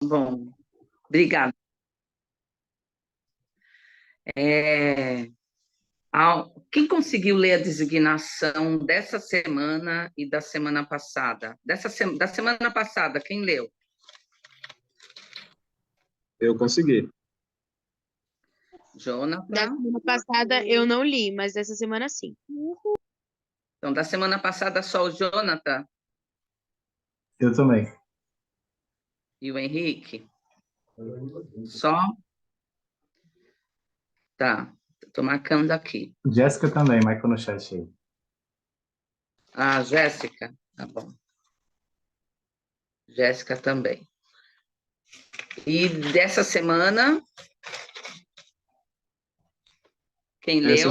Bom, obrigada. Quem conseguiu ler a designação dessa semana e da semana passada? Da semana passada, quem leu? Eu consegui. Da Jonathan? semana passada eu não li, mas dessa semana sim. Então, da semana passada, só o Jonathan Eu também. e o Henrique? Só? Tá, estou marcando aqui. Jéssica também, marcou no chat aí. Ah, Jéssica, tá bom. Jéssica também. E dessa semana, quem leu?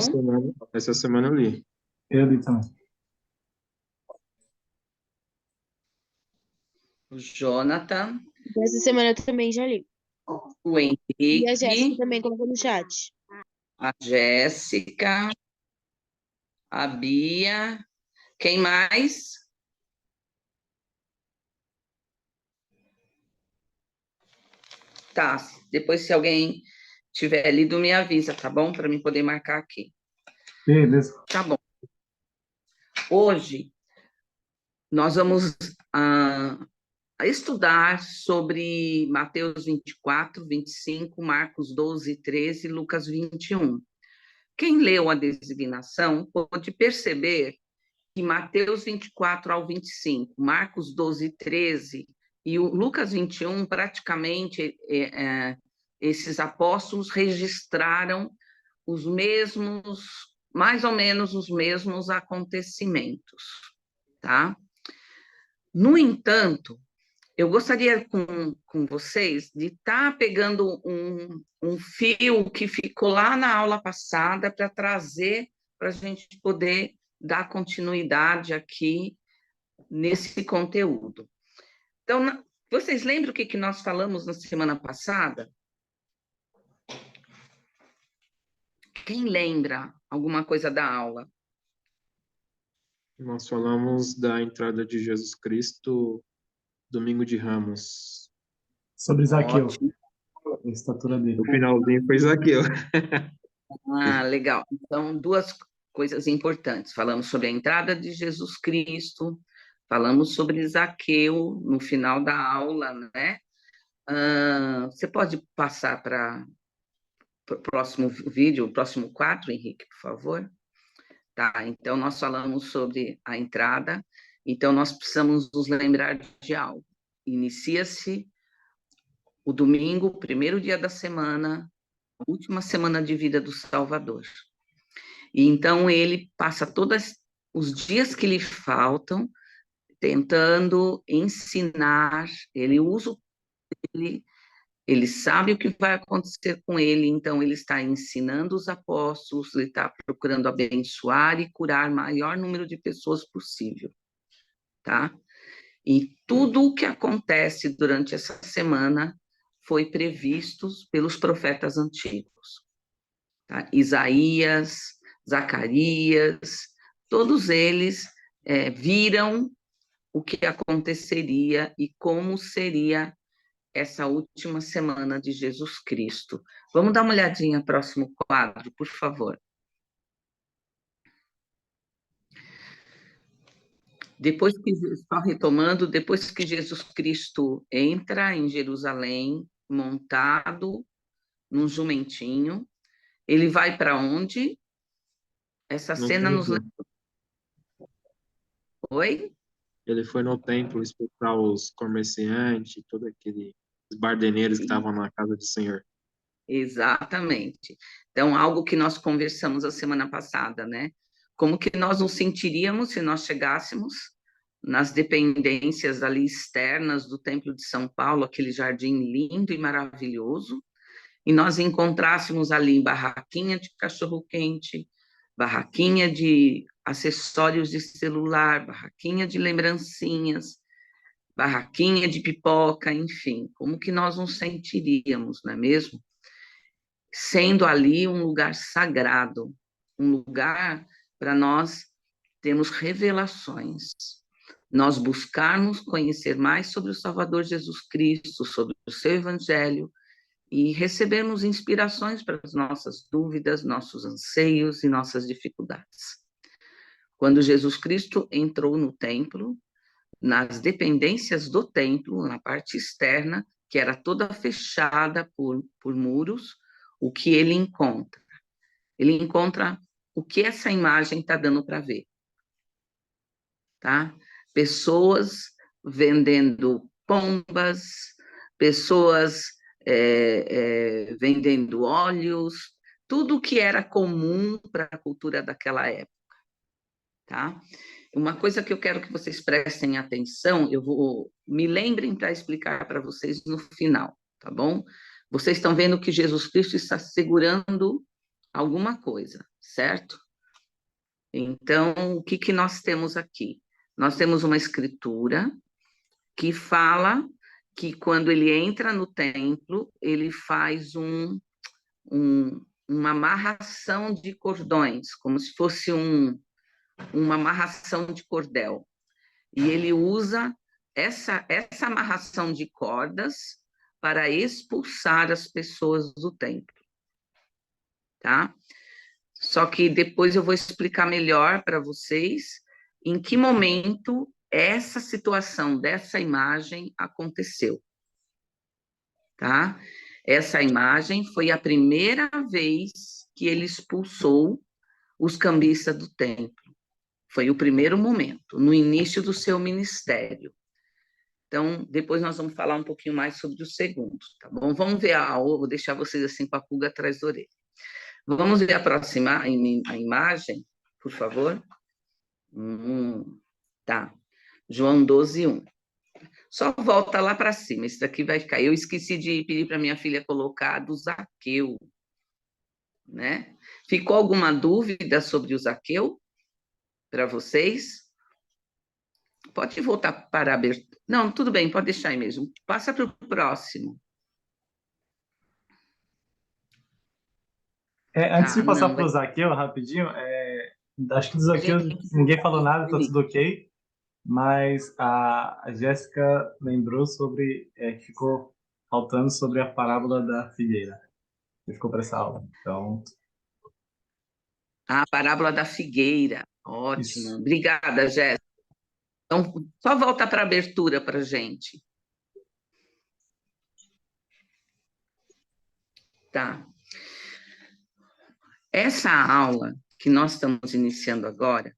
Essa semana eu li. Eu li também. O Jonathan, Dessa semana eu também já li. o E a Jéssica Henrique, também colocou no chat. a Jéssica, a Bia. Quem mais? Tá, depois se alguém tiver lido, me avisa, tá bom? Para mim poder marcar aqui. Beleza. Tá bom. Hoje, nós vamos a estudar sobre Mateus 24, 25, Marcos 12, 13, Lucas 21. Quem leu a designação pode perceber que Mateus 24 ao 25, Marcos 12, 13 e o Lucas 21, praticamente, esses apóstolos registraram os mesmos, mais ou menos os mesmos acontecimentos, tá? No entanto, eu gostaria com vocês de estar pegando um fio que ficou lá na aula passada para trazer para a gente poder dar continuidade aqui nesse conteúdo. Então, vocês lembram o que nós falamos na semana passada? Quem lembra alguma coisa da aula? Nós falamos da entrada de Jesus Cristo, domingo de Ramos. Sobre Zaqueu. Ótimo. A estatura dele. O finalzinho foi Zaqueu. Ah, legal. Então, duas coisas importantes. Falamos sobre a entrada de Jesus Cristo, falamos sobre Zaqueu no final da aula, né? Você pode passar para o próximo vídeo, o próximo quadro, Henrique, por favor? Tá, então nós falamos sobre a entrada, então nós precisamos nos lembrar de algo. Inicia-se o domingo, primeiro dia da semana, a última semana de vida do Salvador. E então ele passa todos os dias que lhe faltam tentando ensinar, ele usa ele sabe o que vai acontecer com ele, então ele está ensinando os apóstolos, ele está procurando abençoar e curar o maior número de pessoas possível, tá? E tudo o que acontece durante essa semana foi previsto pelos profetas antigos, tá? Isaías, Zacarias, todos eles viram o que aconteceria e como seria essa última semana de Jesus Cristo. Vamos dar uma olhadinha no próximo quadro, por favor. Só retomando, depois que Jesus Cristo entra em Jerusalém, montado num jumentinho, ele vai para onde? Essa No cena nos templo. lembra. Oi? Ele foi no templo expulsar os comerciantes, todos aqueles bardeneiros que estavam na casa do Senhor. Exatamente. Então, algo que nós conversamos a semana passada, né? Como que nós nos sentiríamos se nós chegássemos nas dependências ali externas do Templo de São Paulo, aquele jardim lindo e maravilhoso, e nós encontrássemos ali barraquinha de cachorro-quente, barraquinha de acessórios de celular, barraquinha de lembrancinhas, barraquinha de pipoca, enfim, como que nós nos sentiríamos, não é mesmo? Sendo ali um lugar sagrado, um lugar para nós termos revelações, nós buscarmos conhecer mais sobre o Salvador Jesus Cristo, sobre o seu evangelho e recebermos inspirações para as nossas dúvidas, nossos anseios e nossas dificuldades. Quando Jesus Cristo entrou no templo, nas dependências do templo, na parte externa, que era toda fechada por muros, o que ele encontra? Ele encontra o que essa imagem está dando para ver, tá? Pessoas vendendo pombas, pessoas vendendo óleos, tudo que era comum para a cultura daquela época, tá? Uma coisa que eu quero que vocês prestem atenção, me lembrem para explicar para vocês no final, tá bom? Vocês estão vendo que Jesus Cristo está segurando alguma coisa, certo? Então, o que nós temos aqui? Nós temos uma escritura que fala que quando ele entra no templo, ele faz uma amarração de cordões, como se fosse uma amarração de cordel. E ele usa essa amarração de cordas para expulsar as pessoas do templo, tá? Só que depois eu vou explicar melhor para vocês em que momento essa situação dessa imagem aconteceu, tá? Essa imagem foi a primeira vez que ele expulsou os cambistas do templo. Foi o primeiro momento, no início do seu ministério. Então, depois nós vamos falar um pouquinho mais sobre o segundo, tá bom? Vamos ver vou deixar vocês assim com a pulga atrás da orelha. Vamos ver a próxima a imagem, por favor? Tá. João 12:1. Só volta lá para cima, esse daqui vai ficar. Eu esqueci de pedir para minha filha colocar do Zaqueu, né? Ficou alguma dúvida sobre o Zaqueu para vocês? Pode voltar para a abertura. Não, tudo bem, pode deixar aí mesmo. Passa para o próximo. Antes de passar Não, para o Zaqueu, rapidinho, acho que do Zaqueu ninguém falou nada, tá tudo ok, mas a Jéssica lembrou sobre, que ficou faltando sobre a parábola da figueira, que ficou para essa aula. Então, a parábola da figueira. Ótimo. isso. Obrigada, Jéssica. Então, só volta para a abertura para a gente. Tá. Essa aula que nós estamos iniciando agora,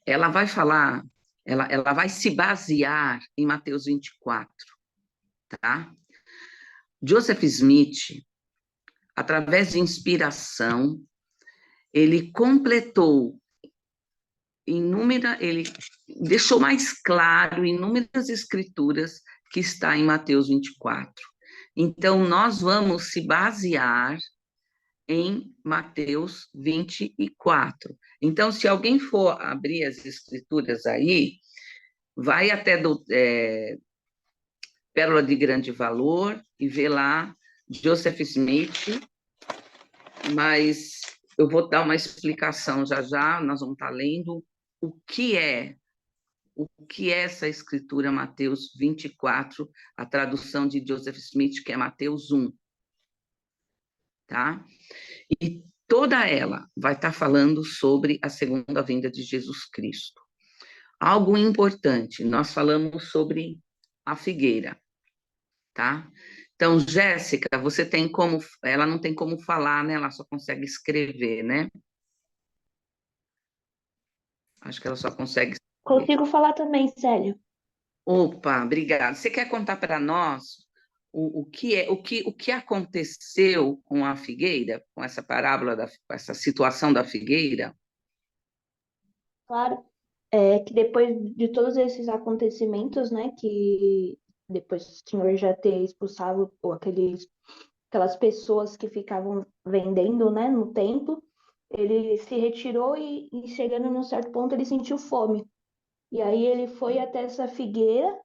ela vai falar, ela vai se basear em Mateus 24, tá? Joseph Smith, através de inspiração, ele completou ele deixou mais claro inúmeras escrituras que está em Mateus 24. Então, nós vamos se basear em Mateus 24. Então, se alguém for abrir as escrituras aí, vai até Pérola de Grande Valor e vê lá Joseph Smith, mas eu vou dar uma explicação já, nós vamos estar lendo o que é essa escritura Mateus 24, a tradução de Joseph Smith, que é Mateus 1, tá? E toda ela vai estar falando sobre a segunda vinda de Jesus Cristo. Algo importante, nós falamos sobre a figueira, tá? Então, Jéssica, ela não tem como falar, né? Ela só consegue escrever, né? Acho que ela só consegue. Consigo falar também, Célio. Opa, obrigada. Você quer contar para nós o que aconteceu com a figueira, com essa parábola, com essa situação da figueira? Claro, que depois de todos esses acontecimentos, né, que depois do Senhor já ter expulsado aquelas pessoas que ficavam vendendo, né, no templo, ele se retirou e chegando num certo ponto ele sentiu fome. E aí ele foi até essa figueira,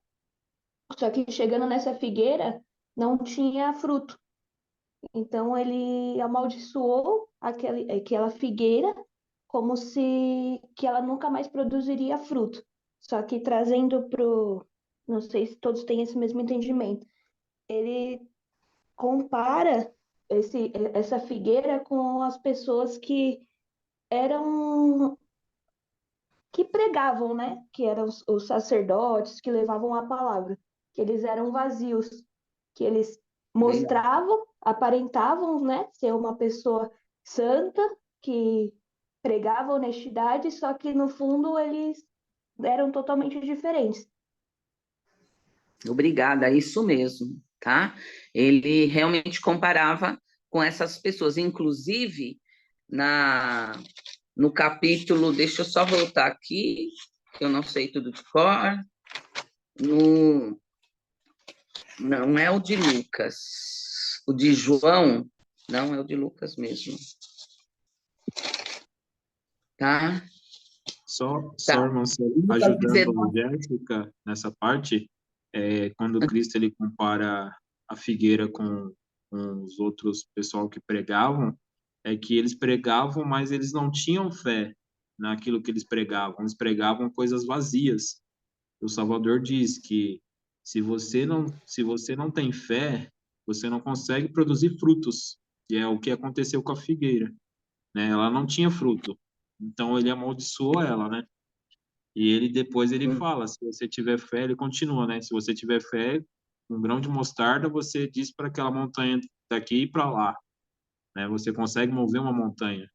só que chegando nessa figueira não tinha fruto. Então ele amaldiçoou aquela figueira como se que ela nunca mais produziria fruto. Só que trazendo não sei se todos têm esse mesmo entendimento. ele compara essa figueira com as pessoas que eram que pregavam, né? Que eram os sacerdotes que levavam a palavra, que eles eram vazios, que eles Legal. mostravam, aparentavam, né? Ser uma pessoa santa que pregava honestidade, só que no fundo eles eram totalmente diferentes. Obrigada, é isso mesmo, tá? Ele realmente comparava com essas pessoas, inclusive no capítulo, deixa eu só voltar aqui, que eu não sei tudo de cor, no, não é o de Lucas, o de João, não é o de Lucas mesmo, tá? Só, Tá. irmão, só Lucas ajudando a 19, Jéssica nessa parte, quando Cristo ele compara a figueira com os outros pessoal que pregavam, é que eles pregavam, mas eles não tinham fé naquilo que eles pregavam coisas vazias. O Salvador diz que se você não tem fé, você não consegue produzir frutos, e é o que aconteceu com a figueira, né? Ela não tinha fruto, então ele amaldiçoou ela, né? E ele depois ele fala, se você tiver fé, ele continua, né? Se você tiver fé, um grão de mostarda, você diz para aquela montanha daqui e para lá, né? Você consegue mover uma montanha.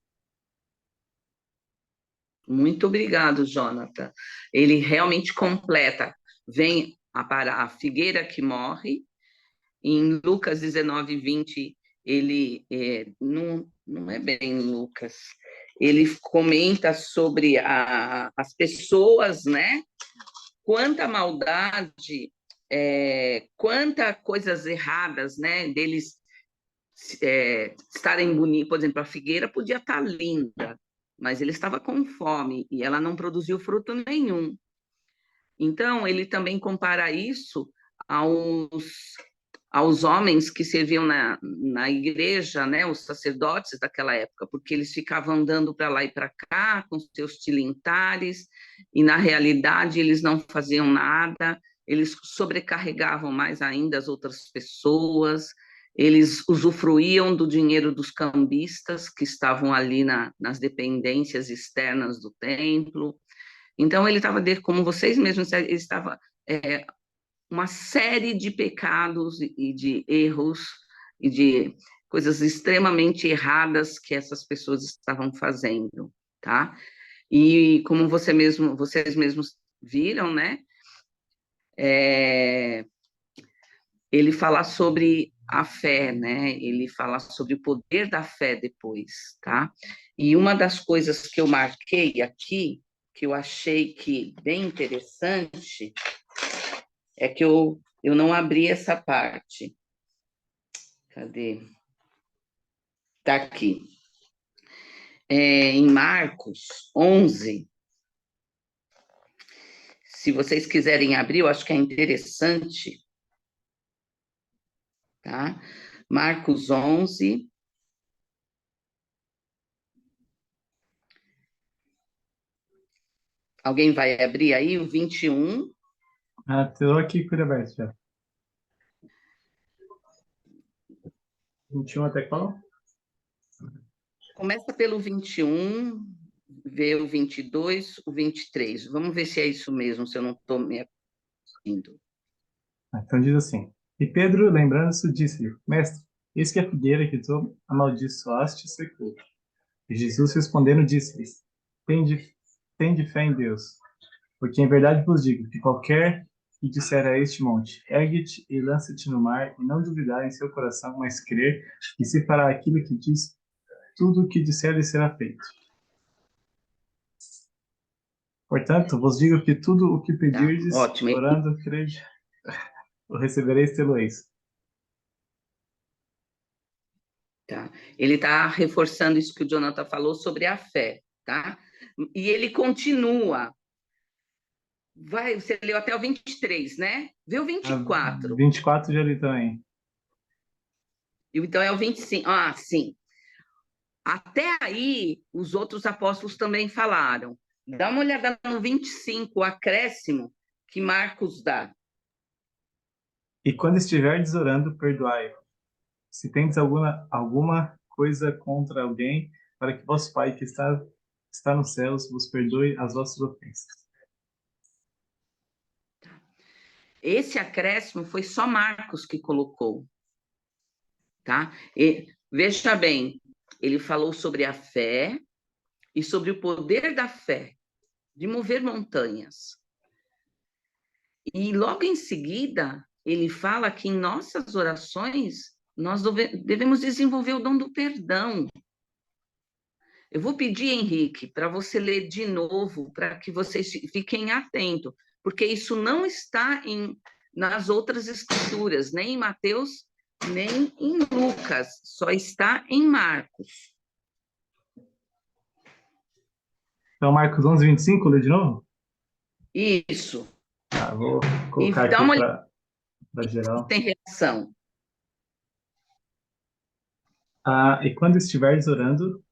muito obrigado, Jonathan. Ele realmente completa, vem a figueira que morre. Em Lucas 19, 20, ele não é bem Lucas, ele comenta sobre as pessoas, né? Quanta maldade, quanta coisas erradas, né? Deles estarem bonitos. Por exemplo, a figueira podia estar linda, mas ele estava com fome e ela não produziu fruto nenhum. Então, ele também compara isso aos homens que serviam na igreja, né, os sacerdotes daquela época, porque eles ficavam andando para lá e para cá com seus tilintares, e na realidade eles não faziam nada, eles sobrecarregavam mais ainda as outras pessoas, eles usufruíam do dinheiro dos cambistas que estavam ali nas dependências externas do templo. Então, ele estava, como vocês mesmos, ele estava uma série de pecados e de erros e de coisas extremamente erradas que essas pessoas estavam fazendo, tá? E como vocês mesmos viram, né? Ele fala sobre a fé, né? Ele fala sobre o poder da fé depois, tá? E uma das coisas que eu marquei aqui, que eu achei que bem interessante, é que eu não abri essa parte. Cadê? Está aqui. Em Marcos 11, se vocês quiserem abrir, eu acho que é interessante, tá? Marcos 11. Alguém vai abrir aí o 21? Estou aqui com ele aberto já. 21 até qual? Começa pelo 21, vê o 22, o 23. Vamos ver se é isso mesmo, se eu não estou me assistindo. Então diz assim: E Pedro, lembrando-se, disse-lhe: Mestre, eis que a figueira que tu amaldiçoaste secou. E Jesus respondendo disse-lhes: Tende fé em Deus. Porque em verdade vos digo que qualquer que disser a este monte, ergue-te e lança-te no mar, e não duvidar em seu coração, mas crer que se fará aquilo que diz, tudo o que disser lhe será feito. Portanto, vos digo que tudo o que pedirdes, ótimo. orando, crede, o recebereis, tê-lo-eis. Tá? Ele está reforçando isso que o Jonathan falou sobre a fé, tá? E ele continua. Você leu até o 23, né? Vê o 24. 24 já li também. Então é o 25. Ah, sim. Até aí, os outros apóstolos também falaram. Dá uma olhada no 25, o acréscimo que Marcos dá. E quando estiverdes orando, perdoai. Se tendes alguma coisa contra alguém, para que vosso Pai que está nos céus vos perdoe as vossas ofensas. Esse acréscimo foi só Marcos que colocou, tá? E, veja bem, ele falou sobre a fé e sobre o poder da fé de mover montanhas. E logo em seguida, ele fala que em nossas orações nós devemos desenvolver o dom do perdão. Eu vou pedir, Henrique, para você ler de novo, para que vocês fiquem atentos, porque isso não está nas outras escrituras, nem em Mateus, nem em Lucas, só está em Marcos. Então, Marcos 11, 25, lê de novo? Isso. Tá, vou colocar dá uma aqui olhada para geral. tem reação. E quando estiveres orando,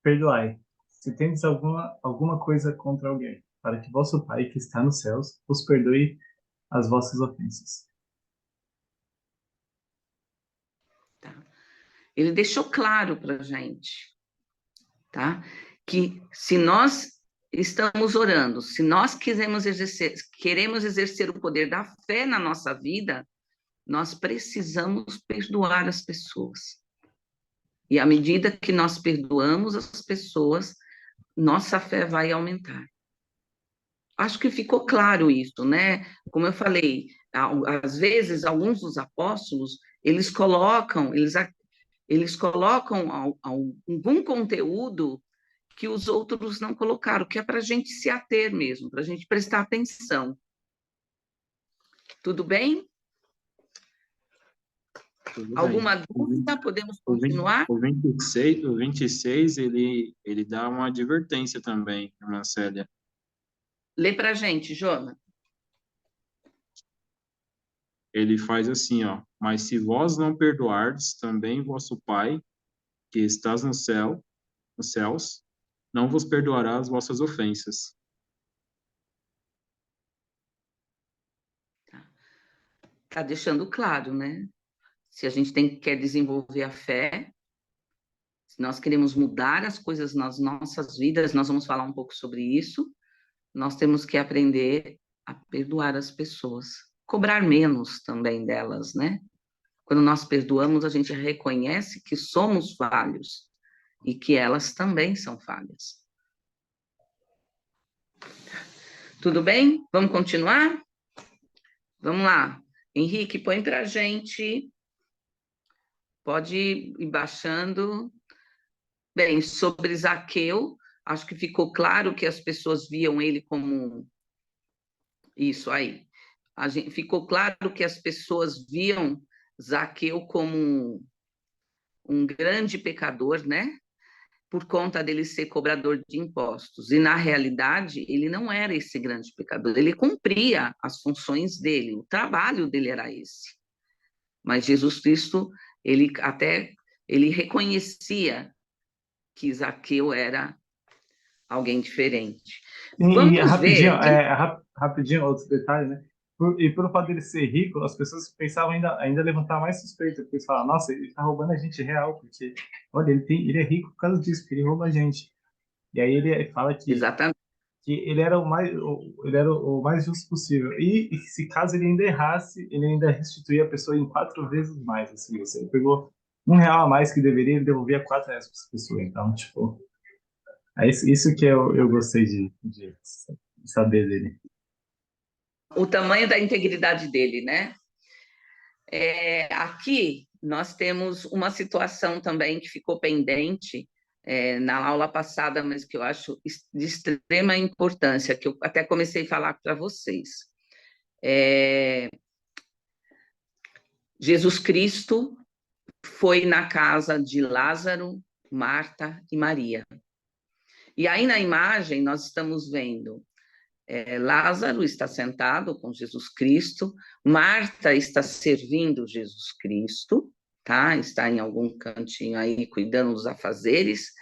perdoai, se tendes alguma coisa contra alguém, para que vosso Pai que está nos céus vos perdoe as vossas ofensas. Tá? Ele deixou claro para a gente, tá? Que se nós estamos orando, se nós queremos exercer o poder da fé na nossa vida, nós precisamos perdoar as pessoas. E à medida que nós perdoamos as pessoas, nossa fé vai aumentar. Acho que ficou claro isso, né? Como eu falei, às vezes alguns dos apóstolos, eles colocam algum conteúdo que os outros não colocaram, que é para a gente se ater mesmo, para a gente prestar atenção. Tudo bem? Tudo Alguma bem. dúvida? Podemos continuar? O 26 ele dá uma advertência também, irmã Célia. Lê para a gente, Jona. Ele faz assim, ó: mas se vós não perdoardes, também vosso Pai, que estás nos céus, não vos perdoará as vossas ofensas. Está deixando claro, né? Se a gente quer desenvolver a fé, se nós queremos mudar as coisas nas nossas vidas, nós vamos falar um pouco sobre isso, nós temos que aprender a perdoar as pessoas, cobrar menos também delas, né? Quando nós perdoamos, a gente reconhece que somos falhos e que elas também são falhas. Tudo bem? Vamos continuar? Vamos lá. Henrique, põe para a gente. Pode ir baixando. Bem, sobre Zaqueu, acho que ficou claro que as pessoas viam ele como... Isso aí. Ficou claro que as pessoas viam Zaqueu como um grande pecador, né? Por conta dele ser cobrador de impostos. E, na realidade, ele não era esse grande pecador. Ele cumpria as funções dele, o trabalho dele era esse. Mas Jesus Cristo, ele reconhecia que Zaqueu era alguém diferente. E Vamos rapidinho, ver... rapidinho, outro detalhe, né? Pelo fato dele ser rico, as pessoas pensavam ainda levantar mais suspeita, porque eles falavam, nossa, ele tá roubando a gente real, porque, olha, ele é rico por causa disso, porque ele rouba a gente. E aí ele fala Exatamente. que ele era o mais justo possível. E se caso ele ainda errasse, ele ainda restituía a pessoa em 4 vezes mais, assim, você pegou R$1 a mais que deveria, ele devolvia R$4 para essa pessoa. Então, tipo, é isso que eu gostei de saber dele. O tamanho da integridade dele, né? Aqui nós temos uma situação também que ficou pendente na aula passada, mas que eu acho de extrema importância, que eu até comecei a falar para vocês. Jesus Cristo foi na casa de Lázaro, Marta e Maria. E aí na imagem nós estamos vendo Lázaro está sentado com Jesus Cristo, Marta está servindo Jesus Cristo, tá? Está em algum cantinho aí cuidando dos afazeres,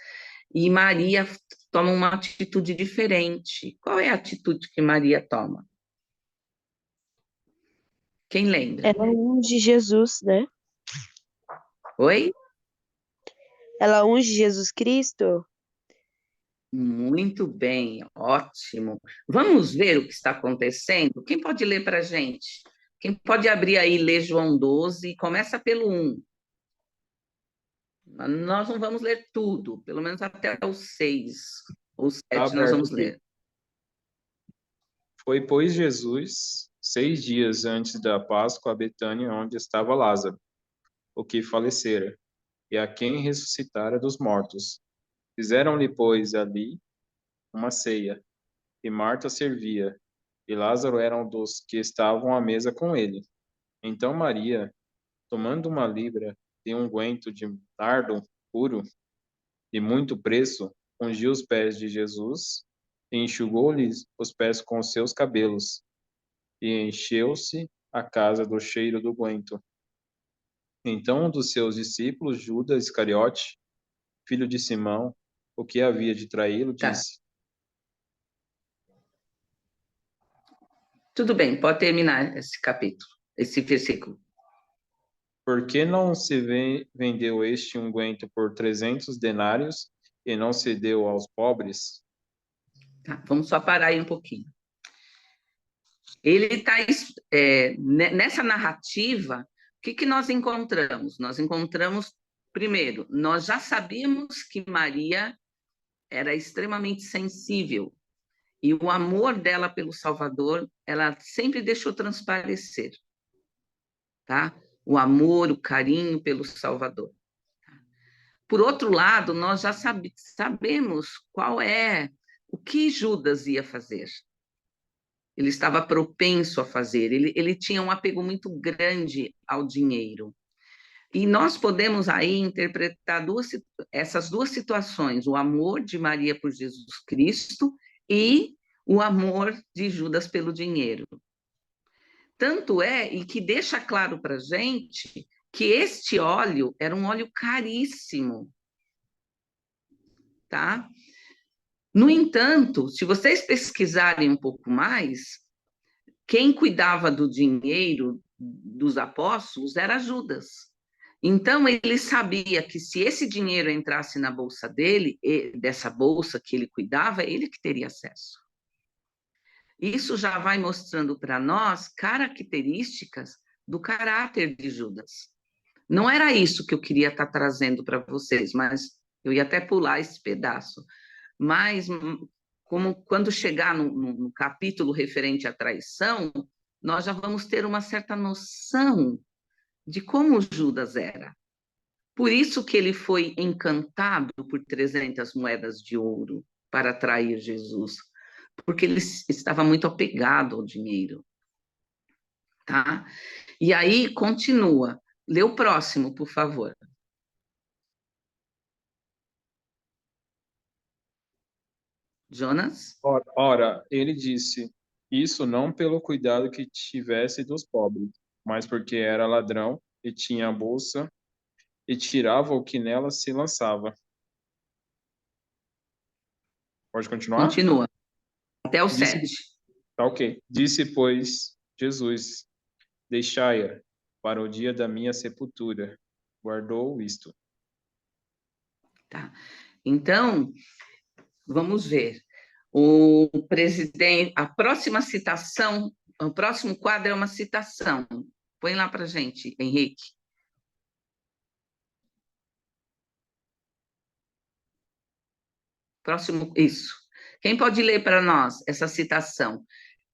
e Maria toma uma atitude diferente. Qual é a atitude que Maria toma? Quem lembra? Ela unge Jesus, né? Oi? Ela unge Jesus Cristo. Muito bem, ótimo. Vamos ver o que está acontecendo? Quem pode ler para a gente? Quem pode abrir aí, ler João 12, começa pelo 1. Nós não vamos ler tudo, pelo menos até o 6 ou Tá 7 nós aberto vamos aqui. ler. Foi, pois, Jesus 6 dias antes da Páscoa a Betânia, onde estava Lázaro, o que falecera, e a quem ressuscitara dos mortos. Fizeram-lhe, pois, ali uma ceia, e Marta servia, e Lázaro era um dos que estavam à mesa com ele. Então Maria, tomando uma libra de unguento de nardo puro, de muito preço, ungiu os pés de Jesus e enxugou-lhes os pés com os seus cabelos, e encheu-se a casa do cheiro do unguento. Então um dos seus discípulos, Judas Iscariote, filho de Simão, o que havia de traí-lo, Tá, disse: tudo bem, pode terminar esse capítulo, esse versículo. Por que não se vendeu este unguento por 300 denários e não se deu aos pobres? Tá, vamos só parar aí um pouquinho. Ele está nessa narrativa, o que nós encontramos? Nós encontramos, primeiro, nós já sabíamos que Maria era extremamente sensível e o amor dela pelo Salvador, ela sempre deixou transparecer, tá? O amor, o carinho pelo Salvador. Por outro lado, nós já sabemos o que Judas ia fazer. Ele estava propenso a fazer, ele tinha um apego muito grande ao dinheiro. E nós podemos aí interpretar essas duas situações, o amor de Maria por Jesus Cristo e o amor de Judas pelo dinheiro. Tanto é, e que deixa claro para a gente, que este óleo era um óleo caríssimo, tá? No entanto, se vocês pesquisarem um pouco mais, quem cuidava do dinheiro dos apóstolos era Judas. Então, ele sabia que se esse dinheiro entrasse na bolsa dele, dessa bolsa que ele cuidava, ele que teria acesso. Isso já vai mostrando para nós características do caráter de Judas. Não era isso que eu queria estar trazendo para vocês, mas eu ia até pular esse pedaço. Mas, como quando chegar no capítulo referente à traição, nós já vamos ter uma certa noção de como Judas era. Por isso que ele foi encantado por 300 moedas de ouro para trair Jesus, porque ele estava muito apegado ao dinheiro, tá? E aí continua. Lê o próximo, por favor. Jonas? Ora, ele disse: Isso não pelo cuidado que tivesse dos pobres, mas porque era ladrão e tinha a bolsa e tirava o que nela se lançava. Pode continuar? Continua. Até o Disse, 7. tá ok. Disse, pois, Jesus: Deixai-a para o dia da minha sepultura. Guardou isto. Tá? Então, vamos ver. O presidente, a próxima citação, o próximo quadro é uma citação. Põe lá para gente, Henrique. Próximo, isso. Quem pode ler para nós essa citação?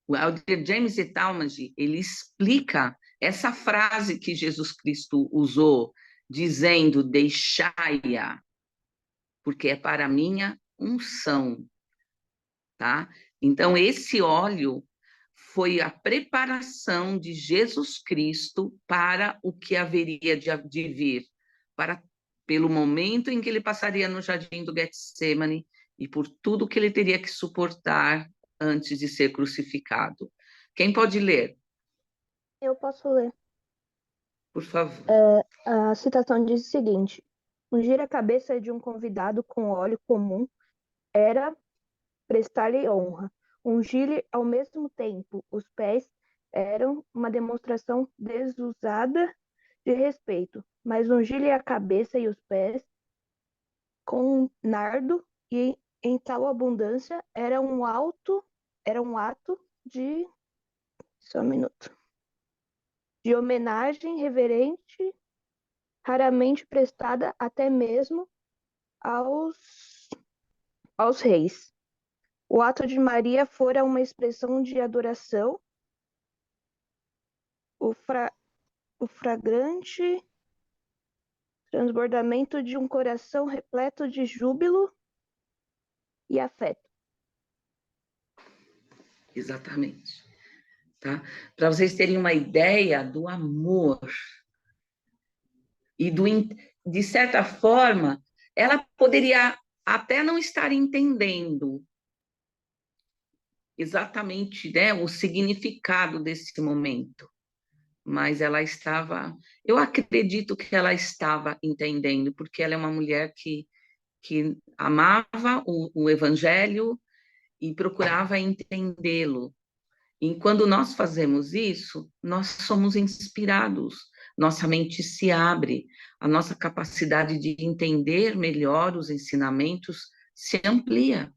O Elder James Talmage, ele explica essa frase que Jesus Cristo usou, dizendo, deixai-a, porque é para a minha unção, tá? Então, esse óleo foi a preparação de Jesus Cristo para o que haveria de vir, pelo momento em que ele passaria no jardim do Getsemane e por tudo que ele teria que suportar antes de ser crucificado. Quem pode ler, Eu posso ler. por favor? A citação diz o seguinte: ungir a cabeça de um convidado com óleo comum era prestar-lhe honra. Ungir-lhe ao mesmo tempo os pés eram uma demonstração desusada de respeito, mas ungir-lhe a cabeça e os pés com nardo e em tal abundância era um ato de, só um minuto, de homenagem reverente, raramente prestada até mesmo aos reis. O ato de Maria fora uma expressão de adoração, o fragrante transbordamento de um coração repleto de júbilo e afeto. Exatamente. Tá? Para vocês terem uma ideia do amor e de certa forma, ela poderia até não estar entendendo exatamente, né, o significado desse momento, mas ela estava, eu acredito que ela estava entendendo, porque ela é uma mulher que amava o Evangelho e procurava entendê-lo. E quando nós fazemos isso, nós somos inspirados, nossa mente se abre, a nossa capacidade de entender melhor os ensinamentos se amplia.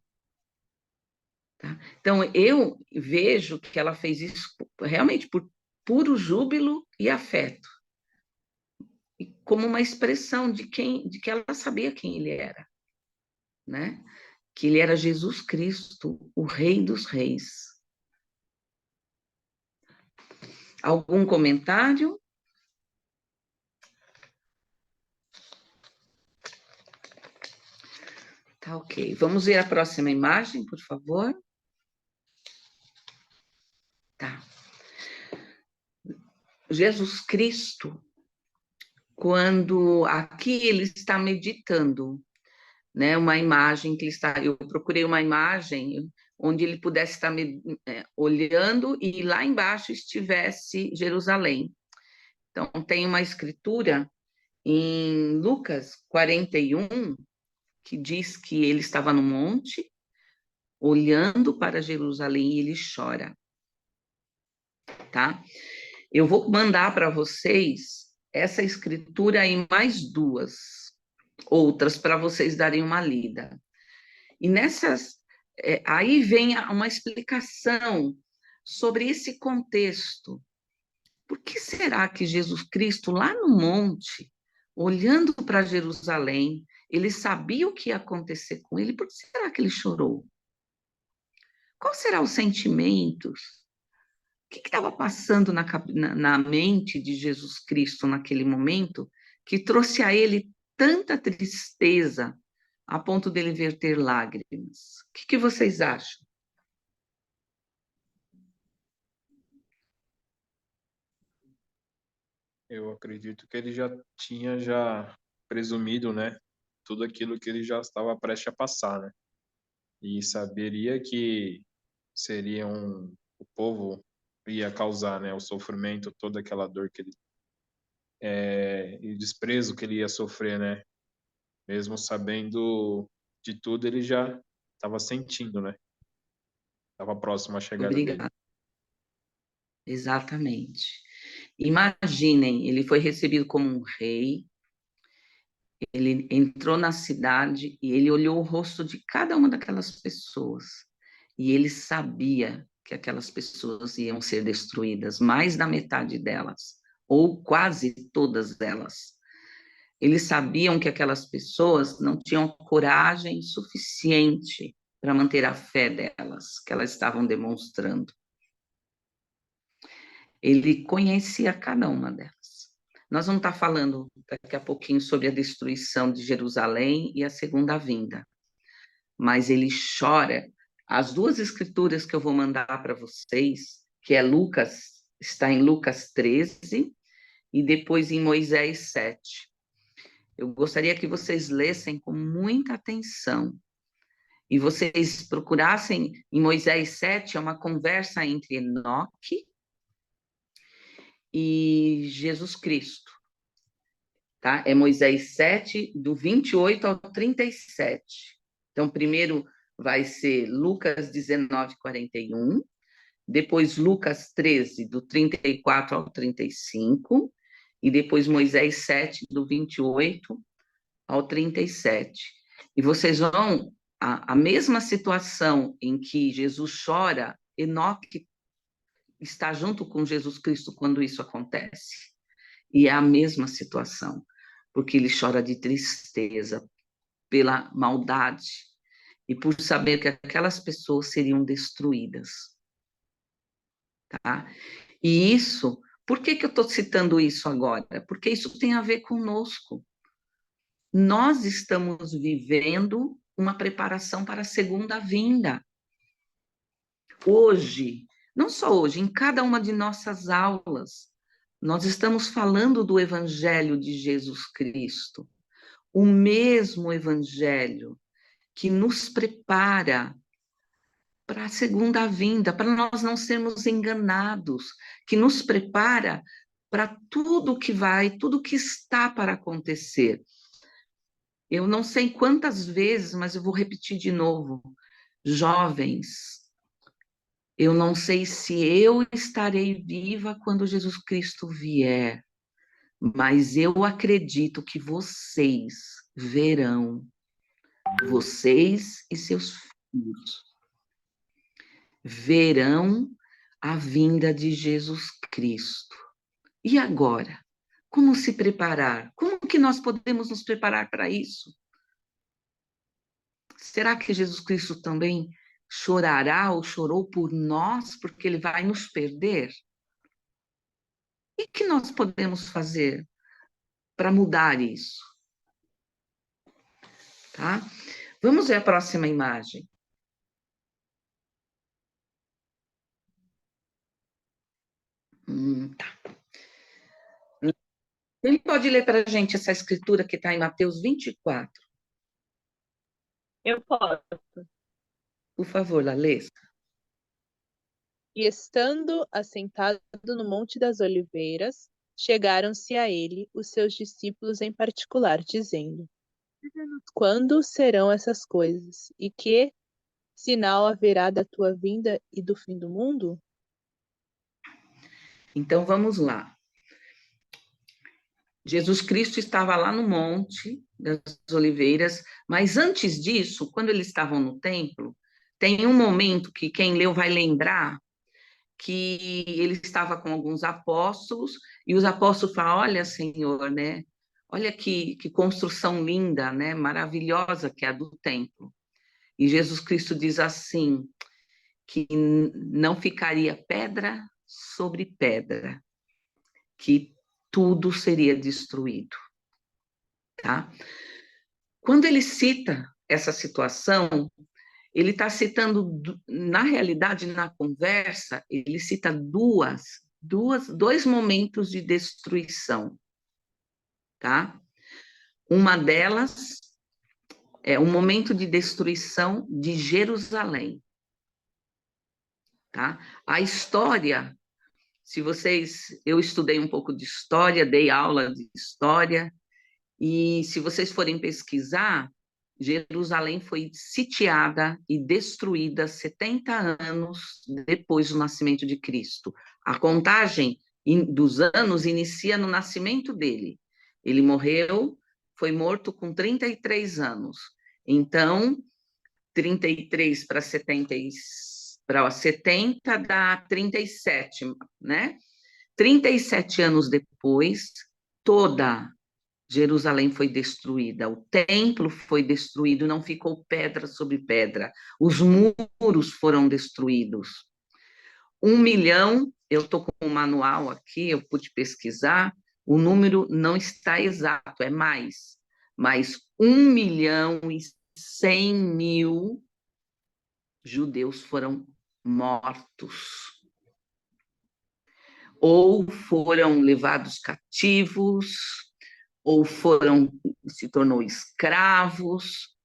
Tá? Então, eu vejo que ela fez isso realmente por puro júbilo e afeto, e como uma expressão de que ela sabia quem ele era, né? Que ele era Jesus Cristo, o Rei dos Reis. Algum comentário? Tá, ok. Vamos ver a próxima imagem, por favor. Tá. Jesus Cristo, quando aqui ele está meditando, né? Uma imagem que ele está. Eu procurei uma imagem onde ele pudesse estar olhando e lá embaixo estivesse Jerusalém. Então, tem uma escritura em Lucas 41 que diz que ele estava no monte, olhando para Jerusalém e ele chora, tá? Eu vou mandar para vocês essa escritura e mais duas outras para vocês darem uma lida. E nessas, aí vem uma explicação sobre esse contexto. Por que será que Jesus Cristo, lá no monte, olhando para Jerusalém, ele sabia o que ia acontecer com ele? Por que será que ele chorou? Quais serão os sentimentos? O que estava passando na mente de Jesus Cristo naquele momento que trouxe a ele tanta tristeza a ponto dele verter lágrimas? O que vocês acham? Eu acredito que ele já tinha já presumido, né, tudo aquilo que ele já estava prestes a passar, né? E saberia que o povo ia causar, né, o sofrimento, toda aquela dor que ele e o desprezo que ele ia sofrer, né? Mesmo sabendo de tudo, ele já estava sentindo, né? Estava próximo à chegada dele. Obrigada. Exatamente. Imaginem, ele foi recebido como um rei, ele entrou na cidade e ele olhou o rosto de cada uma daquelas pessoas e ele sabia que aquelas pessoas iam ser destruídas, mais da metade delas, ou quase todas elas. Eles sabiam que aquelas pessoas não tinham coragem suficiente para manter a fé delas, que elas estavam demonstrando. Ele conhecia cada uma delas. Nós vamos estar falando daqui a pouquinho sobre a destruição de Jerusalém e a segunda vinda. Mas ele chora. As duas escrituras que eu vou mandar para vocês, que é Lucas, está em Lucas 13 e depois em Moisés 7. Eu gostaria que vocês lessem com muita atenção e vocês procurassem em Moisés 7, é uma conversa entre Enoque e Jesus Cristo, tá? É Moisés 7, do 28 ao 37. Então, primeiro vai ser Lucas 19, 41, depois Lucas 13, do 34 ao 35, e depois Moisés 7, do 28 ao 37. E vocês vão, a mesma situação em que Jesus chora, Enoque está junto com Jesus Cristo quando isso acontece. E é a mesma situação, porque ele chora de tristeza pela maldade e por saber que aquelas pessoas seriam destruídas. Tá? E isso, por que eu estou citando isso agora? Porque isso tem a ver conosco. Nós estamos vivendo uma preparação para a segunda vinda. Hoje, não só hoje, em cada uma de nossas aulas, nós estamos falando do Evangelho de Jesus Cristo, o mesmo Evangelho que nos prepara para a segunda vinda, para nós não sermos enganados, que nos prepara para tudo que vai, tudo que está para acontecer. Eu não sei quantas vezes, mas eu vou repetir de novo. Jovens, eu não sei se eu estarei viva quando Jesus Cristo vier, mas eu acredito que vocês verão, vocês e seus filhos, verão a vinda de Jesus Cristo. E agora? Como se preparar? Como que nós podemos nos preparar para isso? Será que Jesus Cristo também chorará ou chorou por nós porque ele vai nos perder? E o que nós podemos fazer para mudar isso? Tá? Vamos ver a próxima imagem. Tá. Quem pode ler para a gente essa escritura que está em Mateus 24? Eu posso. Por favor, Lalessa. E estando assentado no Monte das Oliveiras, chegaram-se a ele os seus discípulos em particular, dizendo: Quando serão essas coisas? E que sinal haverá da tua vinda e do fim do mundo? Então, vamos lá. Jesus Cristo estava lá no Monte das Oliveiras, mas antes disso, quando eles estavam no templo, tem um momento que quem leu vai lembrar que ele estava com alguns apóstolos, e os apóstolos falam, olha, Senhor, né? Olha que construção linda, né? Maravilhosa que é a do templo. E Jesus Cristo diz assim, que não ficaria pedra sobre pedra, que tudo seria destruído, tá? Quando ele cita essa situação, ele está citando, na realidade, na conversa, ele cita dois momentos de destruição, tá? Uma delas é o momento de destruição de Jerusalém, tá? A história, se vocês, eu estudei um pouco de história, dei aula de história, e se vocês forem pesquisar, Jerusalém foi sitiada e destruída 70 anos depois do nascimento de Cristo. A contagem dos anos inicia no nascimento dele. Ele morreu, foi morto com 33 anos. Então, 33 para 70 dá 37, né? 37 anos depois, toda Jerusalém foi destruída, o templo foi destruído, não ficou pedra sobre pedra, os muros foram destruídos. 1 milhão, eu estou com o manual aqui, eu pude pesquisar, o número não está exato, é mais, mas 1.100.000 judeus foram mortos, ou foram levados cativos, ou se tornou escravos.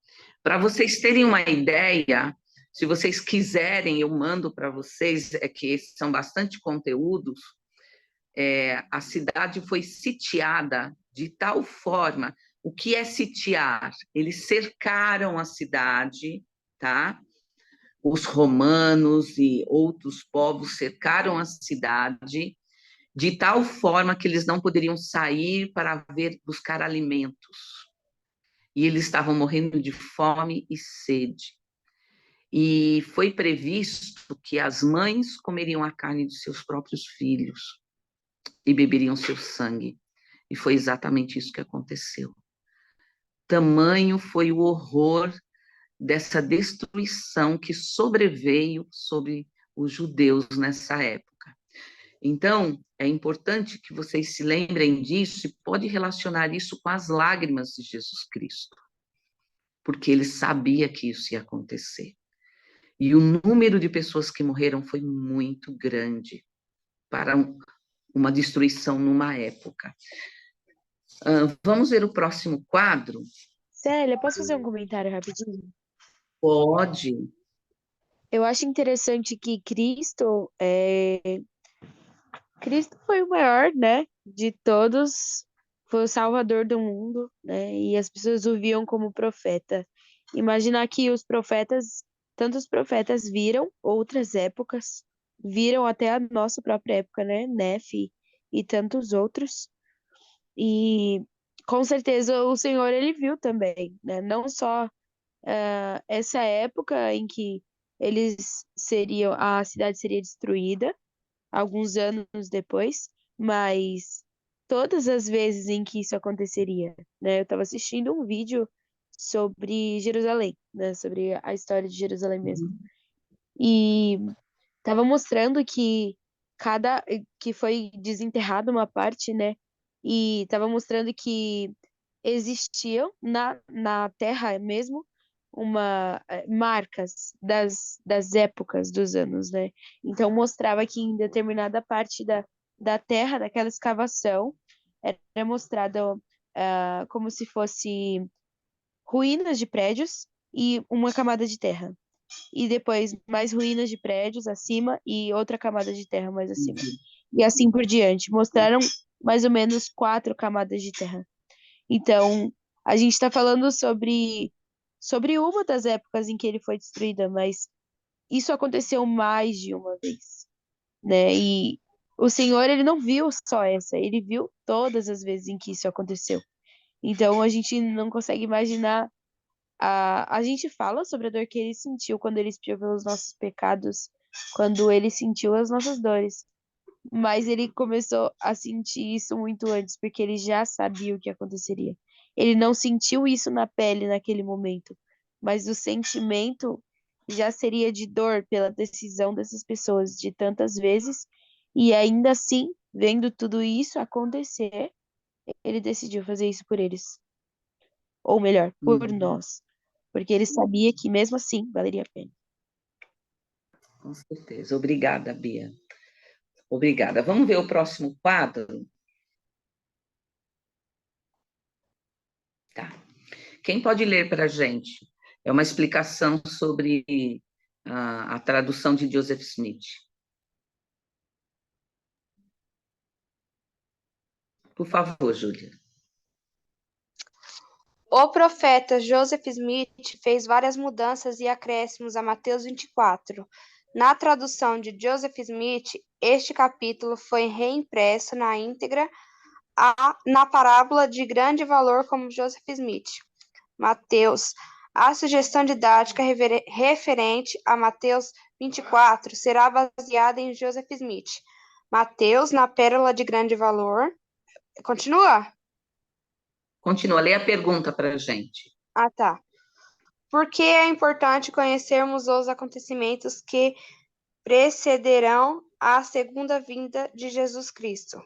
Para vocês terem uma ideia, se vocês quiserem, eu mando para vocês, que esses são bastante conteúdos, a cidade foi sitiada de tal forma, o que é sitiar? Eles cercaram a cidade, tá? os romanos e outros povos cercaram a cidade de tal forma que eles não poderiam sair para buscar alimentos. E eles estavam morrendo de fome e sede. E foi previsto que as mães comeriam a carne de seus próprios filhos e beberiam seu sangue. E foi exatamente isso que aconteceu. Tamanho foi o horror dessa destruição que sobreveio sobre os judeus nessa época. Então, é importante que vocês se lembrem disso e pode relacionar isso com as lágrimas de Jesus Cristo, porque ele sabia que isso ia acontecer. E o número de pessoas que morreram foi muito grande para uma destruição numa época. Vamos ver o próximo quadro? Célia, posso fazer um comentário rapidinho? Pode. Eu acho interessante que Cristo foi o maior, né, de todos, foi o salvador do mundo, né, e as pessoas o viam como profeta. Imaginar que tantos profetas viram outras épocas, viram até a nossa própria época, né, Nefe e tantos outros, e com certeza o Senhor, ele viu também, né, não só essa época em que a cidade seria destruída, alguns anos depois, mas todas as vezes em que isso aconteceria, né? Eu estava assistindo um vídeo sobre Jerusalém, né? Sobre a história de Jerusalém mesmo. E estava mostrando que foi desenterrada uma parte, né? E estava mostrando que existiam na terra mesmo marcas das épocas dos anos, né? Então mostrava que em determinada parte da terra, daquela escavação, era mostrado como se fosse ruínas de prédios e uma camada de terra. E depois mais ruínas de prédios acima e outra camada de terra mais acima. E assim por diante. Mostraram mais ou menos 4 camadas de terra. Então, a gente está falando sobre uma das épocas em que ele foi destruída, mas isso aconteceu mais de uma vez, né? E o Senhor, ele não viu só essa, ele viu todas as vezes em que isso aconteceu. Então, a gente não consegue imaginar. A gente fala sobre a dor que ele sentiu quando ele expiou pelos nossos pecados, quando ele sentiu as nossas dores. Mas ele começou a sentir isso muito antes, porque ele já sabia o que aconteceria. Ele não sentiu isso na pele naquele momento, mas o sentimento já seria de dor pela decisão dessas pessoas de tantas vezes, e ainda assim, vendo tudo isso acontecer, ele decidiu fazer isso por eles. Ou melhor, por nós. Porque ele sabia que mesmo assim valeria a pena. Com certeza. Obrigada, Bia. Obrigada. Vamos ver o próximo quadro? Tá. Quem pode ler para a gente? É uma explicação sobre a tradução de Joseph Smith. Por favor, Júlia. O profeta Joseph Smith fez várias mudanças e acréscimos a Mateus 24. Na tradução de Joseph Smith, este capítulo foi reimpresso na íntegra na parábola de grande valor como Joseph Smith. Mateus. A sugestão didática referente a Mateus 24 será baseada em Joseph Smith. Mateus, na pérola de grande valor. Continua? Continua, lê a pergunta para a gente. Ah, tá. Por que é importante conhecermos os acontecimentos que precederão a segunda vinda de Jesus Cristo?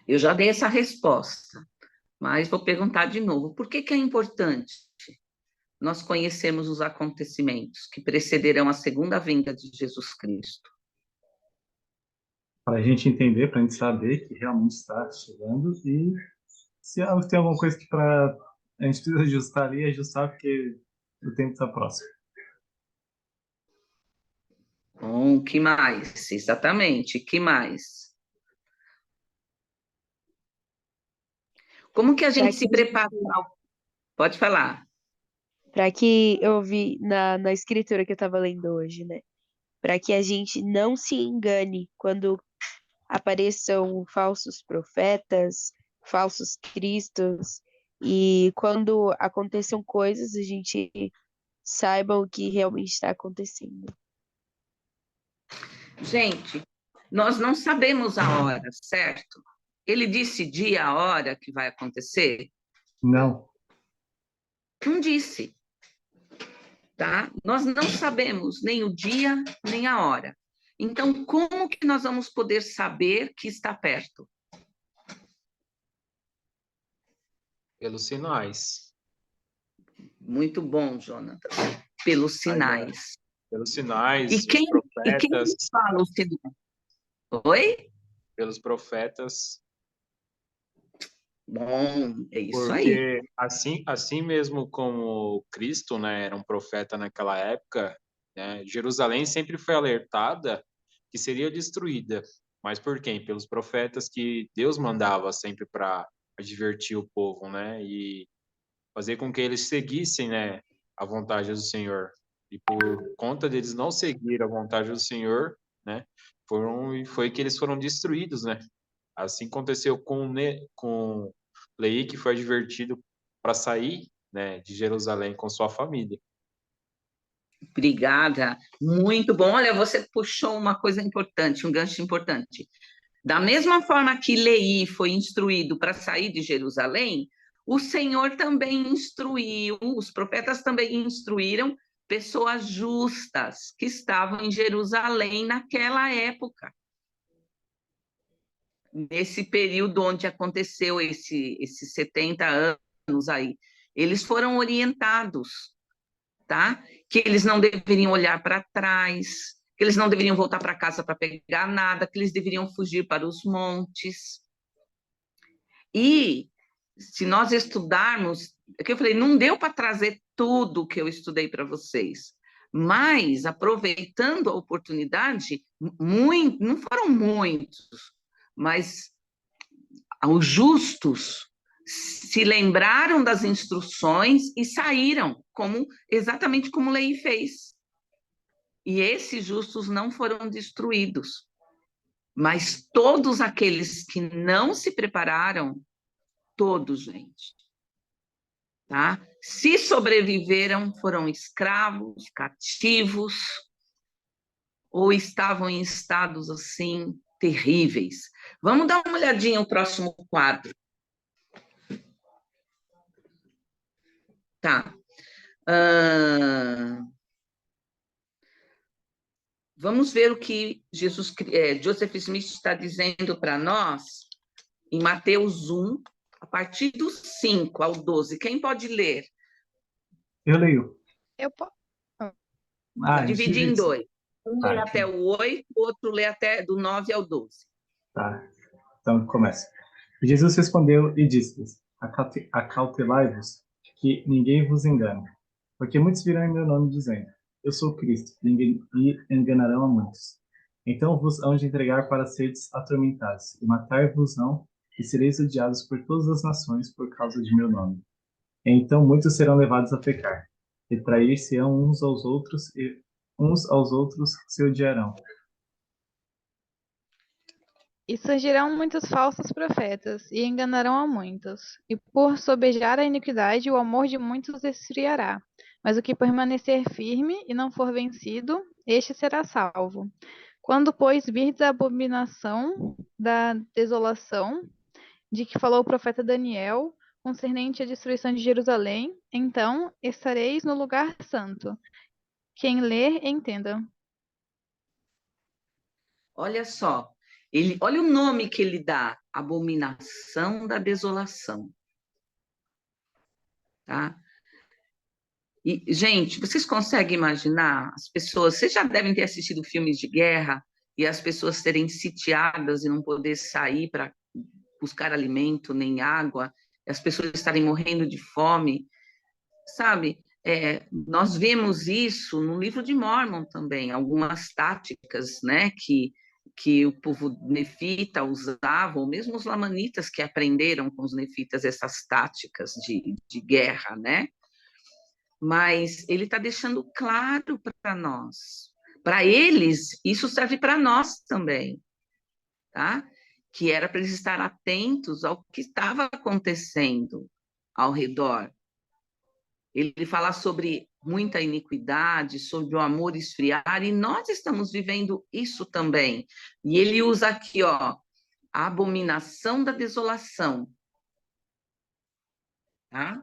Eu já dei essa resposta, mas vou perguntar de novo. Por que é importante nós conhecermos os acontecimentos que precederão a segunda vinda de Jesus Cristo? Para a gente entender, para a gente saber que realmente está chegando e se tem alguma coisa que a gente precisa ajustar ali, ajustar porque o tempo está próximo. Bom, que mais? Exatamente, que mais? Como que a gente se prepara? Pode falar. Para que eu vi na escritura que eu estava lendo hoje, né? Para que a gente não se engane quando apareçam falsos profetas, falsos cristos, e quando aconteçam coisas, a gente saiba o que realmente está acontecendo. Gente, nós não sabemos a hora, certo? Ele disse dia, a hora que vai acontecer? Não. Não disse, tá? Nós não sabemos nem o dia, nem a hora. Então, como que nós vamos poder saber que está perto? Pelos sinais. Muito bom, Jonathan. Pelos sinais. Pelos sinais, E os quem profetas, nos fala os sinais? Oi? pelos profetas, Bom, é isso aí. porque assim mesmo como Cristo, né, era um profeta naquela época, né, Jerusalém sempre foi alertada que seria destruída. Mas por quem? Pelos profetas que Deus mandava sempre para advertir o povo, né, e fazer com que eles seguissem, né, a vontade do Senhor. E por conta deles não seguir a vontade do Senhor, né, foi que eles foram destruídos, né? Assim aconteceu com Leí, que foi advertido para sair, né, de Jerusalém com sua família. Obrigada. Muito bom. Olha, você puxou uma coisa importante, um gancho importante. Da mesma forma que Leí foi instruído para sair de Jerusalém, o Senhor também instruiu, os profetas também instruíram pessoas justas que estavam em Jerusalém naquela época, nesse período onde aconteceu esses 70 anos aí. Eles foram orientados, tá? Que eles não deveriam olhar para trás, que eles não deveriam voltar para casa para pegar nada, que eles deveriam fugir para os montes. E se nós estudarmos, é que eu falei, não deu para trazer tudo que eu estudei para vocês, mas aproveitando a oportunidade, não foram muitos, mas os justos se lembraram das instruções e saíram, exatamente como Leí fez. E esses justos não foram destruídos, mas todos aqueles que não se prepararam, todos, gente, tá? Se sobreviveram, foram escravos, cativos, ou estavam em estados assim terríveis. Vamos dar uma olhadinha no próximo quadro. Tá. Vamos ver o que Joseph Smith está dizendo para nós em Mateus 1, a partir do 5 ao 12. Quem pode ler? Eu leio. Eu posso. Dividir em dois. Um Tá, lê até o 8, o outro lê até do 9 ao 12. Tá. Então, começa. Jesus respondeu e disse-lhes: Acautelai-vos, que ninguém vos engane. Porque muitos virão em meu nome dizendo: Eu sou o Cristo, e enganarão a muitos. Então vos hão de entregar para seres atormentados, e matar-vos-ão, e sereis odiados por todas as nações por causa de meu nome. E então muitos serão levados a pecar, e trair-se-ão uns aos outros, e uns aos outros se odiarão. E surgirão muitos falsos profetas, e enganarão a muitos. E por sobejar a iniquidade, o amor de muitos esfriará. Mas o que permanecer firme e não for vencido, este será salvo. Quando, pois, virdes a abominação da desolação, de que falou o profeta Daniel, concernente à destruição de Jerusalém, então estareis no lugar santo. Quem ler, entenda. Olha só, olha o nome que ele dá, abominação da desolação. Tá? E, gente, vocês conseguem imaginar as pessoas, vocês já devem ter assistido filmes de guerra e as pessoas serem sitiadas e não poder sair para buscar alimento nem água, as pessoas estarem morrendo de fome, sabe? Nós vemos isso no livro de Mórmon também, algumas táticas, né, que o povo nefita usava, ou mesmo os lamanitas que aprenderam com os nefitas essas táticas de guerra, né? mas ele está deixando claro para nós. Para eles, isso serve para nós também, tá? Que era para eles estar atentos ao que estava acontecendo ao redor. Ele fala sobre muita iniquidade, sobre o amor esfriar, e nós estamos vivendo isso também. E ele usa aqui, ó, a abominação da desolação. Tá?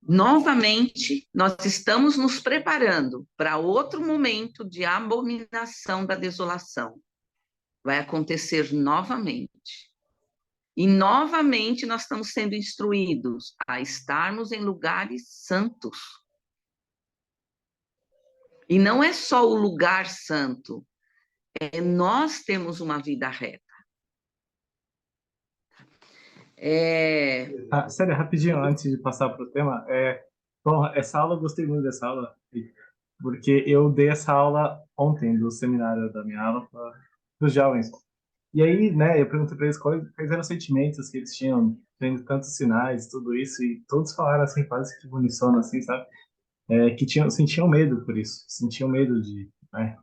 Novamente, nós estamos nos preparando para outro momento de abominação da desolação. Vai acontecer novamente. E novamente nós estamos sendo instruídos a estarmos em lugares santos. E não é só o lugar santo, é nós temos uma vida reta. Sério, rapidinho, antes de passar para o tema, bom, essa aula, eu gostei muito dessa aula, porque eu dei essa aula ontem, do seminário da minha aula, para os jovens. E aí, né, eu perguntei para eles quais eram os sentimentos que eles tinham, tendo tantos sinais, tudo isso, e todos falaram assim, quase que uníssono, assim, sabe? Que sentiam medo por isso, sentiam medo né,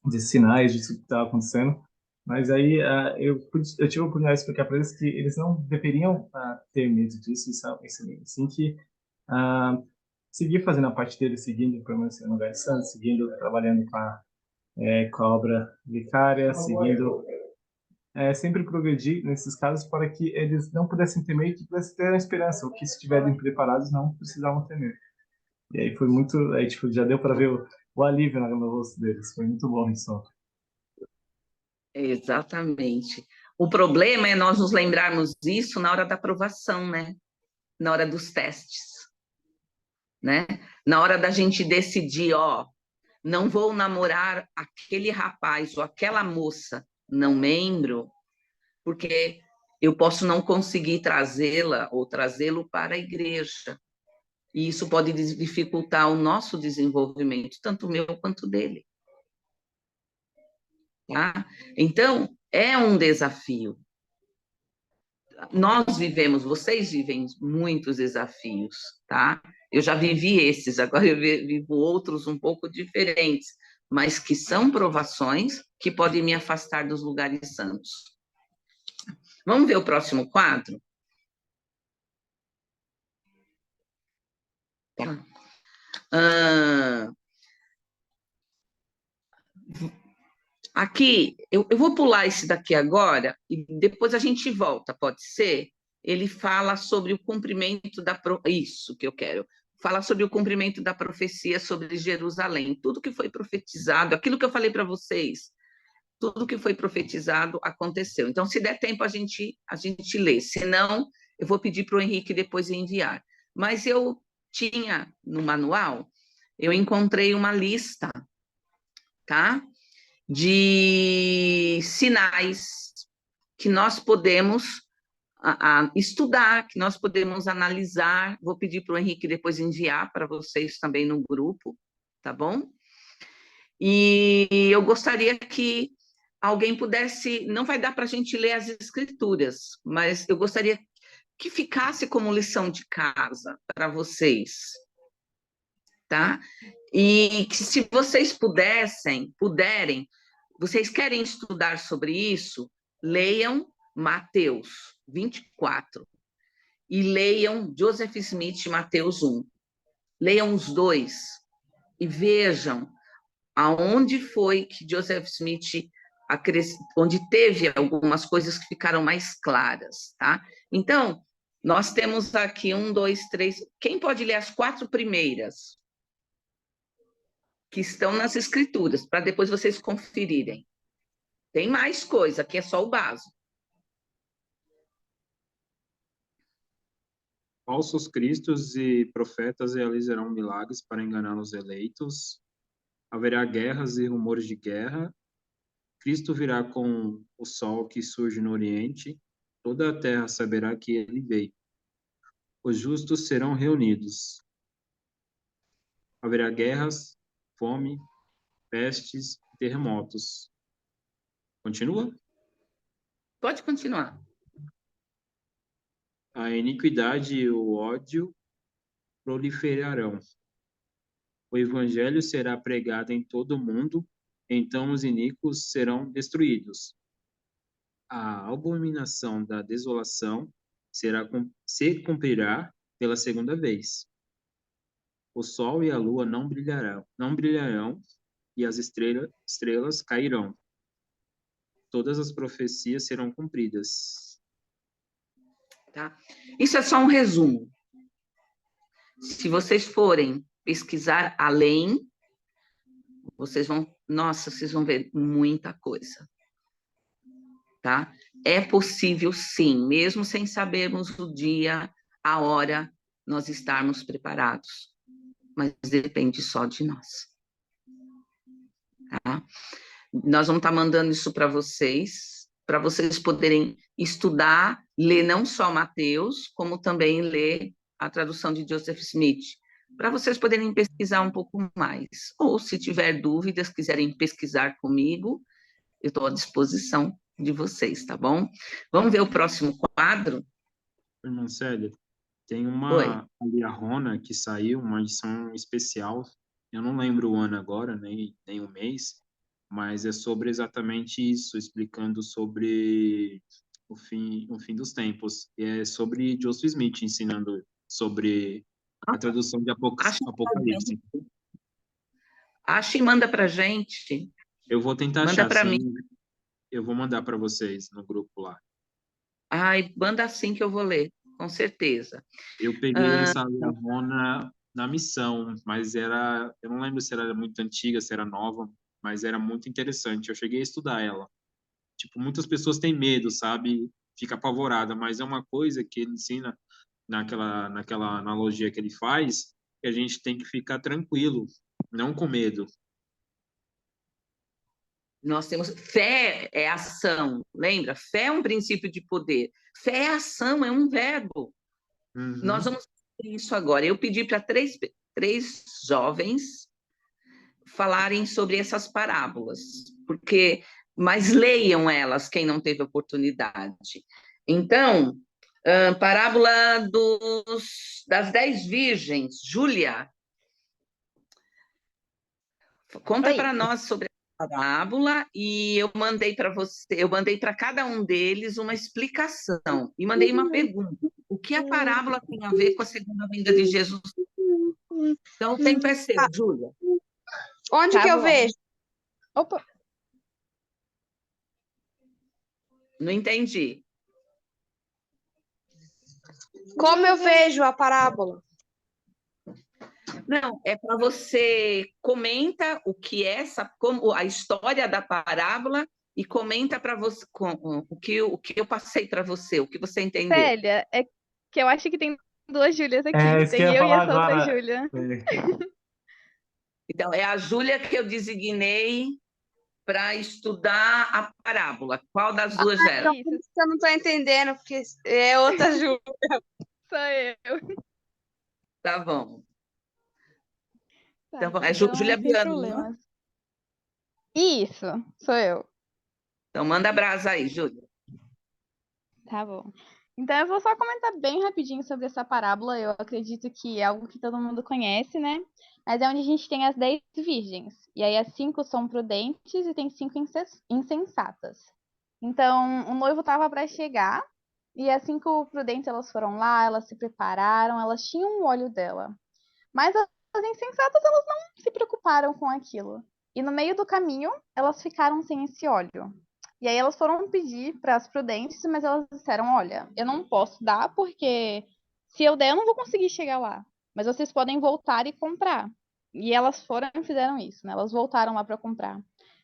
de sinais, disso que estava acontecendo. Mas aí eu tive a oportunidade de explicar para eles que eles não deveriam ter medo disso, sim que ah, seguir fazendo a parte deles, seguindo permanecendo no lugar santo, seguindo trabalhando com a obra vicária, seguindo sempre progredir nesses casos para que eles não pudessem temer e que pudessem ter a esperança, ou que se estiverem preparados não precisavam temer. E aí foi muito, aí tipo, já deu para ver o alívio no rosto deles, foi muito bom isso. Exatamente. O problema é nós nos lembrarmos disso na hora da aprovação, né? Na hora dos testes, né? Na hora da gente decidir, ó, não vou namorar aquele rapaz ou aquela moça, não membro, porque eu posso não conseguir trazê-la ou trazê-lo para a igreja. E isso pode dificultar o nosso desenvolvimento, tanto o meu quanto dele. Tá? Então, é um desafio. Nós vivemos, vocês vivem muitos desafios, tá? Eu já vivi esses, agora eu vivo outros um pouco diferentes, mas que são provações que podem me afastar dos lugares santos. Vamos ver o próximo quadro? Tá. Aqui, eu vou pular esse daqui agora e depois a gente volta, pode ser? Ele fala sobre o cumprimento isso que eu quero. Fala sobre o cumprimento da profecia sobre Jerusalém. Tudo que foi profetizado, aquilo que eu falei para vocês, tudo que foi profetizado aconteceu. Então, se der tempo, a gente lê. Se não, eu vou pedir para o Henrique depois enviar. Mas eu tinha no manual, eu encontrei uma lista, tá? De sinais que nós podemos estudar, que nós podemos analisar. Vou pedir para o Henrique depois enviar para vocês também no grupo, tá bom? E eu gostaria que alguém pudesse, não vai dar para a gente ler as escrituras, mas eu gostaria que ficasse como lição de casa para vocês, tá? E que se vocês puderem, vocês querem estudar sobre isso, leiam Mateus 24 e leiam Joseph Smith, Mateus 1. Leiam os dois e vejam aonde foi que Joseph Smith onde teve algumas coisas que ficaram mais claras, tá? Então, nós temos aqui 1, 2, 3. Quem pode ler as 4 primeiras? Que estão nas escrituras, para depois vocês conferirem. Tem mais coisa, aqui é só o básico. Falsos cristos e profetas realizarão milagres para enganar os eleitos. Haverá guerras e rumores de guerra. Cristo virá com o sol que surge no oriente. Toda a terra saberá que ele veio. Os justos serão reunidos. Haverá guerras, fome, pestes, terremotos. Continua? Pode continuar. A iniquidade e o ódio proliferarão. O evangelho será pregado em todo o mundo, então os iníquos serão destruídos. A abominação da desolação se cumprirá pela segunda vez. O sol e a lua não brilharão, e as estrelas cairão. Todas as profecias serão cumpridas. Tá? Isso é só um resumo. Se vocês forem pesquisar além, vocês vão ver muita coisa. Tá? É possível, sim, mesmo sem sabermos o dia, a hora, nós estarmos preparados. Mas depende só de nós. Tá? Nós vamos estar mandando isso para vocês poderem estudar, ler não só Mateus, como também ler a tradução de Joseph Smith, para vocês poderem pesquisar um pouco mais. Ou, se tiver dúvidas, quiserem pesquisar comigo, eu estou à disposição de vocês, tá bom? Vamos ver o próximo quadro? Irmã Célia, tem Oi. uma ali, a Rona, que saiu, uma edição especial. Eu não lembro o ano agora, nem o mês, mas é sobre exatamente isso, explicando sobre o fim dos tempos. E é sobre Joseph Smith ensinando sobre a tradução de Apocalipse. Acha e manda para a gente. Eu vou tentar Manda achar, para sim. mim. Eu vou mandar para vocês no grupo lá. Ai, manda assim que eu vou ler, com certeza. Eu peguei essa Rona na missão, mas eu não lembro se era muito antiga, se era nova, mas era muito interessante. Eu cheguei a estudar ela. Tipo, muitas pessoas têm medo, sabe? Fica apavorada, mas é uma coisa que ele ensina naquela analogia que ele faz, que a gente tem que ficar tranquilo, não com medo. Nós temos fé é ação, lembra? Fé é um princípio de poder. Fé é ação, é um verbo. Uhum. Nós vamos fazer isso agora. Eu pedi para três jovens falarem sobre essas parábolas, mas leiam elas, quem não teve oportunidade. Então, parábola das 10 virgens. Júlia, conta para nós sobre a parábola, e eu mandei para cada um deles uma explicação e mandei uma pergunta: o que a parábola tem a ver com a segunda vinda de Jesus? Então, o tempo é seu, Júlia. Onde que eu vejo? Opa, Não entendi. Como eu vejo a parábola? Não, é para você comenta o que é como a história da parábola, e comenta para você o que eu passei para você, o que você entendeu. Célia, é que eu acho que tem duas Júlias aqui. É isso que Tem eu ia eu e falar essa outra agora. Júlia. Então, é a Júlia que eu designei para estudar a parábola. Qual das duas era? Isso, Eu não estou entendendo, porque é outra Júlia. sou eu. Tá bom. Tá, Então, é então, Júlia sem Biano, problemas. Isso, sou eu. Então, manda brasa aí, Júlia. Tá bom. Então, eu vou só comentar bem rapidinho sobre essa parábola. Eu acredito que é algo que todo mundo conhece, né? Mas é onde a gente tem as 10 virgens. E aí as 5 são prudentes e tem 5 insensatas. Então, o noivo estava para chegar e as 5 prudentes, elas foram lá, elas se prepararam, elas tinham o óleo dela. Mas as insensatas, elas não se preocuparam com aquilo. E no meio do caminho, elas ficaram sem esse óleo. E aí elas foram pedir para as prudentes, mas elas disseram: olha, eu não posso dar porque se eu der, eu não vou conseguir chegar lá. Mas vocês podem voltar e comprar. E elas foram e fizeram isso, né? Elas voltaram lá para comprar.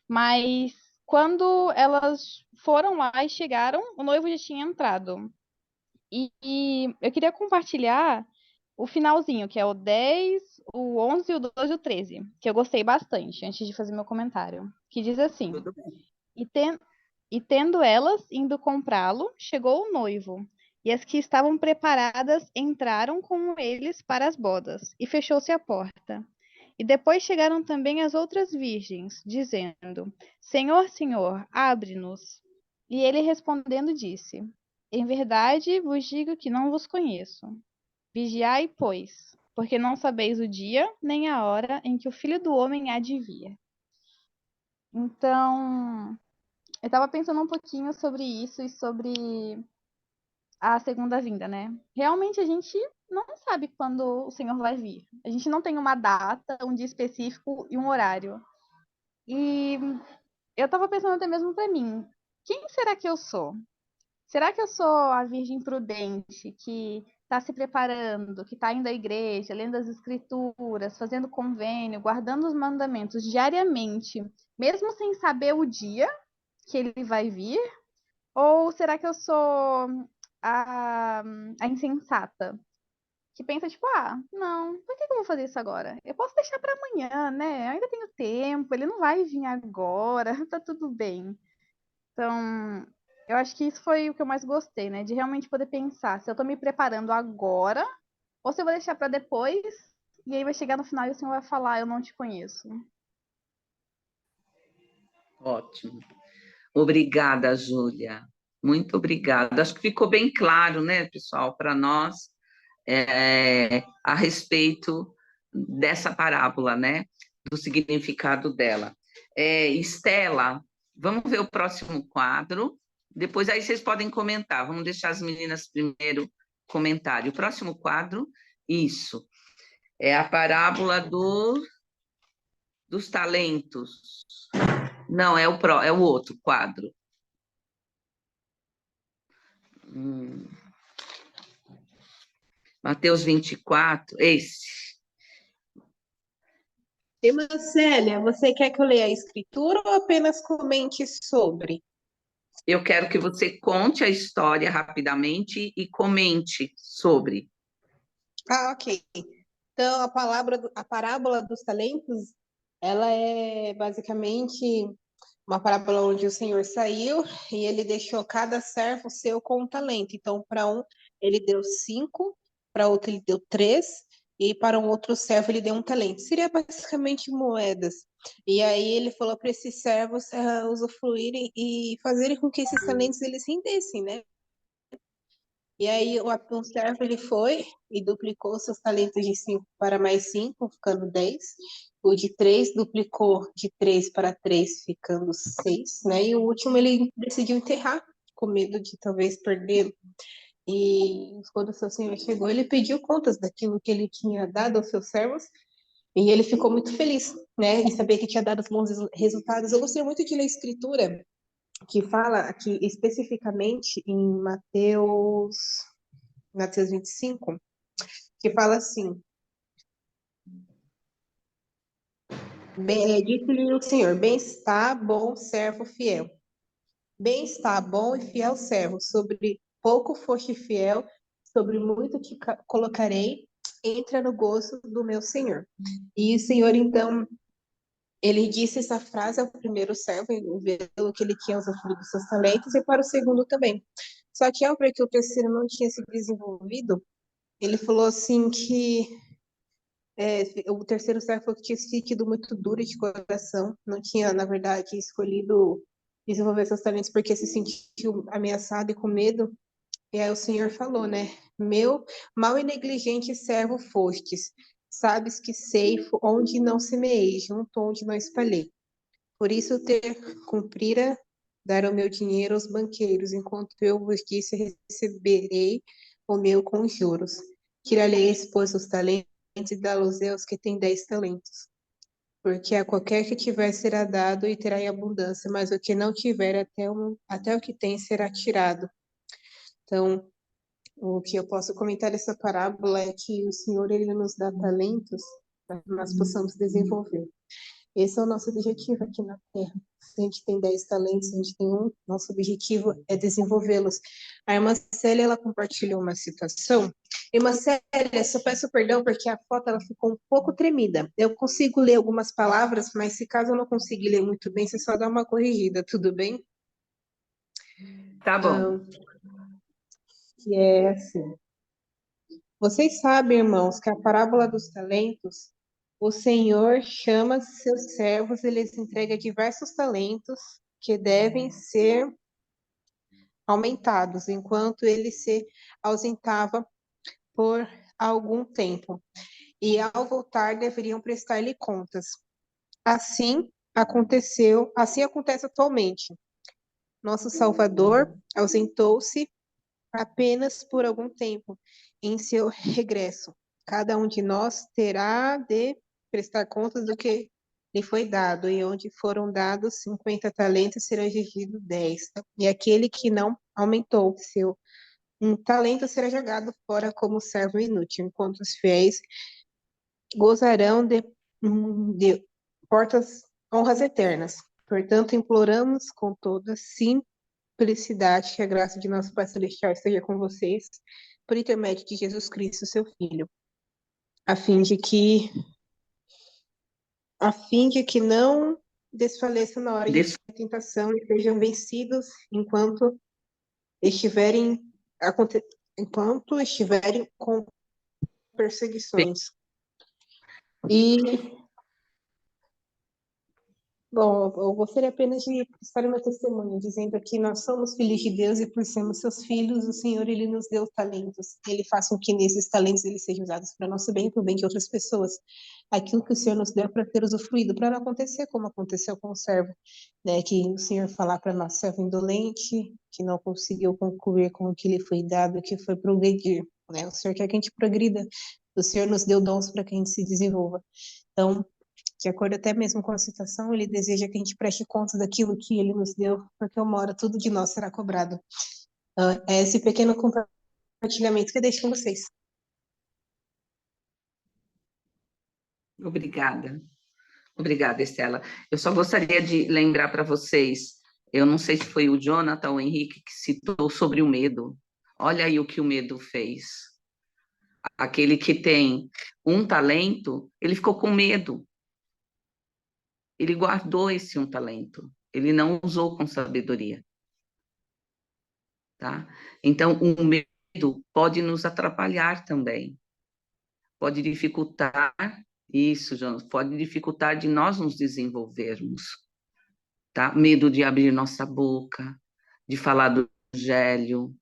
Mas quando elas foram lá e chegaram, o noivo já tinha entrado. E eu queria compartilhar o finalzinho, que é o 10, o 11, o 12 e o 13, que eu gostei bastante, antes de fazer meu comentário. Que diz assim: Tudo bem. E tendo elas indo comprá-lo, chegou o noivo. E as que estavam preparadas entraram com eles para as bodas, e fechou-se a porta. E depois chegaram também as outras virgens, dizendo: Senhor, Senhor, abre-nos. E ele respondendo disse: Em verdade vos digo que não vos conheço. Vigiai, pois, porque não sabeis o dia nem a hora em que o Filho do Homem há de vir. Então, eu estava pensando um pouquinho sobre isso e sobre a segunda vinda, né? Realmente a gente não sabe quando o Senhor vai vir. A gente não tem uma data, um dia específico e um horário. E eu estava pensando até mesmo para mim, quem será que eu sou? Será que eu sou a virgem prudente que está se preparando, que está indo à igreja, lendo as escrituras, fazendo convênio, guardando os mandamentos diariamente, mesmo sem saber o dia que ele vai vir? Ou será que eu sou a, a insensata, que pensa, tipo, não, por que eu vou fazer isso agora? Eu posso deixar para amanhã, né? Eu ainda tenho tempo, ele não vai vir agora, tá tudo bem. Então, eu acho que isso foi o que eu mais gostei, né? De realmente poder pensar se eu tô me preparando agora ou se eu vou deixar para depois e aí vai chegar no final e o Senhor vai falar, eu não te conheço. Ótimo. Obrigada, Júlia. Muito obrigada. Acho que ficou bem claro, né, pessoal, para nós, a respeito dessa parábola, né, do significado dela. Estela, vamos ver o próximo quadro. Depois aí vocês podem comentar. Vamos deixar as meninas primeiro comentarem. O próximo quadro, isso, é a parábola dos talentos. Não, é o outro quadro. Mateus 24, esse. Irmã Célia, você quer que eu leia a escritura ou apenas comente sobre? Eu quero que você conte a história rapidamente e comente sobre. Ok. Então, a parábola dos talentos, ela é basicamente uma parábola onde o Senhor saiu e ele deixou cada servo seu com um talento. Então, para um, ele deu 5, para outro, ele deu 3, e para um outro servo, ele deu um talento. Seria basicamente moedas. E aí ele falou para esses servos usufruírem e fazerem com que esses talentos eles rendessem, né? E aí um servo ele foi e duplicou seus talentos de 5 para mais 5, ficando 10. O de 3 duplicou de 3 para 3, ficando 6, né? E o último ele decidiu enterrar, com medo de talvez perder. E quando o seu senhor chegou, ele pediu contas daquilo que ele tinha dado aos seus servos. E ele ficou muito feliz, né? Em saber que tinha dado bons resultados. Eu gostei muito de ler a escritura que fala aqui especificamente em Mateus 25, que fala assim: disse-lhe o Senhor, bem está, bom servo fiel. Bem está, bom e fiel servo, sobre pouco foste fiel, sobre muito te colocarei, entra no gozo do meu Senhor. E o Senhor, então, ele disse essa frase ao primeiro servo, vendo que ele tinha usufruído dos seus talentos, e para o segundo também. Só que ao ver que o terceiro não tinha se desenvolvido, ele falou assim que o terceiro servo falou que tinha sido muito duro de coração, não tinha, na verdade, escolhido desenvolver seus talentos porque se sentiu ameaçado e com medo. E aí o Senhor falou, né? Meu mau e negligente servo fostes, sabes que ceifo onde não semeei, junto onde não espalhei. Por isso cumprira dar o meu dinheiro aos banqueiros, enquanto eu vos disse, receberei o meu com juros. Tirar-lhe-eis, pois, os talentos e dá-los aos que têm 10 talentos. Porque a qualquer que tiver será dado e terá em abundância, mas o que não tiver até o que tem será tirado. Então, o que eu posso comentar dessa parábola é que o Senhor ele nos dá talentos para que nós possamos desenvolver. Esse é o nosso objetivo aqui na Terra. Se a gente tem 10 talentos, se a gente tem um, nosso objetivo é desenvolvê-los. A irmã Célia, ela compartilhou uma situação. Irmã Célia, só peço perdão porque a foto ela ficou um pouco tremida. Eu consigo ler algumas palavras, mas se caso eu não conseguir ler muito bem, você só dá uma corrigida, tudo bem? Tá bom. Que é assim. Vocês sabem, irmãos, que a parábola dos talentos, o Senhor chama seus servos, ele lhes entrega diversos talentos que devem ser aumentados, enquanto ele se ausentava por algum tempo. e ao voltar deveriam prestar-lhe contas. Assim acontece atualmente. Nosso Salvador ausentou-se apenas por algum tempo. Em seu regresso, cada um de nós terá de prestar contas do que lhe foi dado, e onde foram dados 50 talentos, será exigido 10. E aquele que não aumentou seu talento será jogado fora como servo inútil, enquanto os fiéis gozarão de portas honras eternas. Portanto, imploramos com toda simplicidade que a graça de nosso Pai Celestial esteja com vocês, por intermédio de Jesus Cristo, seu Filho, a fim de que não desfaleçam na hora de tentação e sejam vencidos enquanto estiverem com perseguições. E, bom, eu gostaria apenas de prestar meu testemunho, dizendo que nós somos filhos de Deus e por sermos seus filhos, o Senhor, Ele nos deu talentos. Ele faz com que nesses talentos eles sejam usados para nosso bem e para o bem de outras pessoas. Aquilo que o Senhor nos deu para ter usufruído, para não acontecer como aconteceu com o servo, né? Que o Senhor falar para nós, servo indolente, que não conseguiu concluir com o que lhe foi dado, que foi progredir, né? O Senhor quer que a gente progrida. O Senhor nos deu dons para que a gente se desenvolva. Então, de acordo até mesmo com a citação, ele deseja que a gente preste conta daquilo que ele nos deu, porque uma hora tudo de nós será cobrado. É esse pequeno compartilhamento que eu deixo com vocês. Obrigada. Obrigada, Estela. Eu só gostaria de lembrar para vocês, eu não sei se foi o Jonathan ou o Henrique que citou sobre o medo. Olha aí o que o medo fez. Aquele que tem um talento, ele ficou com medo. Ele guardou esse um talento. Ele não usou com sabedoria. Tá? Então, o medo pode nos atrapalhar também. Pode dificultar isso, Jonas, pode dificultar de nós nos desenvolvermos. Tá? Medo de abrir nossa boca, de falar do evangelho,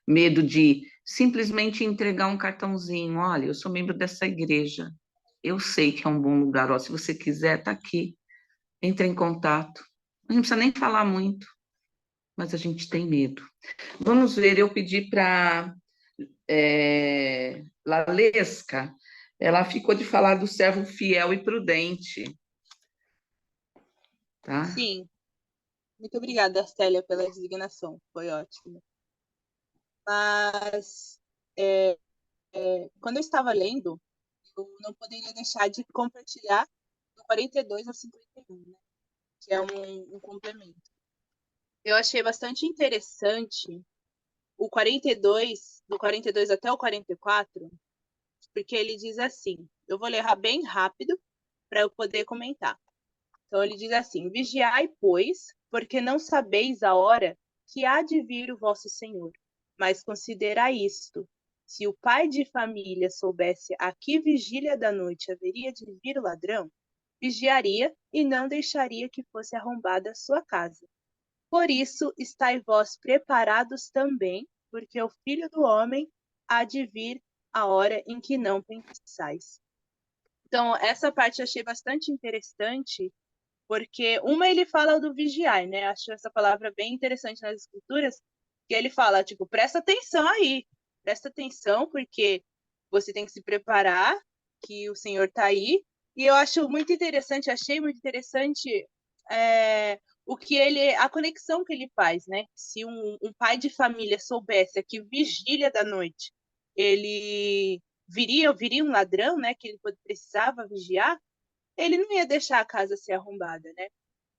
medo de simplesmente entregar um cartãozinho. Olha, eu sou membro dessa igreja, eu sei que é um bom lugar, ó, se você quiser, tá aqui, entre em contato. Não precisa nem falar muito, mas a gente tem medo. Vamos ver, eu pedi para Lalesca, ela ficou de falar do servo fiel e prudente. Tá? Sim. Muito obrigada, Célia, pela designação. Foi ótimo. Mas, quando eu estava lendo, eu não poderia deixar de compartilhar do 42 ao 51, né? Que é um complemento. Eu achei bastante interessante o 42, do 42 até o 44, porque ele diz assim, eu vou ler bem rápido para eu poder comentar. Então ele diz assim, vigiai, pois, porque não sabeis a hora que há de vir o vosso Senhor, mas considerai isto, se o pai de família soubesse a que vigília da noite haveria de vir o ladrão, vigiaria e não deixaria que fosse arrombada a sua casa. Por isso, estai vós preparados também, porque o Filho do Homem há de vir a hora em que não pensais. Então, essa parte eu achei bastante interessante, porque ele fala do vigiar, né? Acho essa palavra bem interessante nas escrituras, que ele fala, tipo, presta atenção aí, presta atenção, porque você tem que se preparar, que o Senhor está aí. E eu acho muito interessante, achei muito interessante a conexão que ele faz, né? Se um pai de família soubesse que vigília da noite ele viria um ladrão, né? Que ele precisava vigiar, ele não ia deixar a casa ser arrombada, né?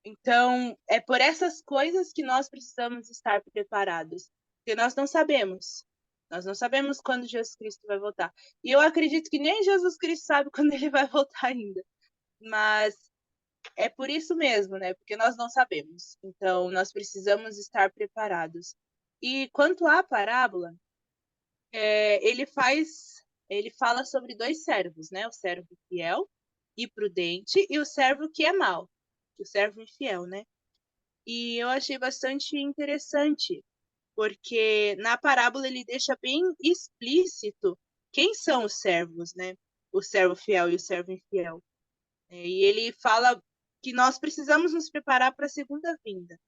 Então, é por essas coisas que nós precisamos estar preparados, porque nós não sabemos. Nós não sabemos quando Jesus Cristo vai voltar. E eu acredito que nem Jesus Cristo sabe quando ele vai voltar ainda. Mas é por isso mesmo, né? Porque nós não sabemos. Então, nós precisamos estar preparados. E quanto à parábola, ele fala sobre dois servos, né? O servo fiel e prudente e o servo que é mau, o servo infiel, né? E eu achei bastante interessante, porque na parábola ele deixa bem explícito quem são os servos, né? o servo fiel e o servo infiel. E ele fala que nós precisamos nos preparar para a segunda vinda,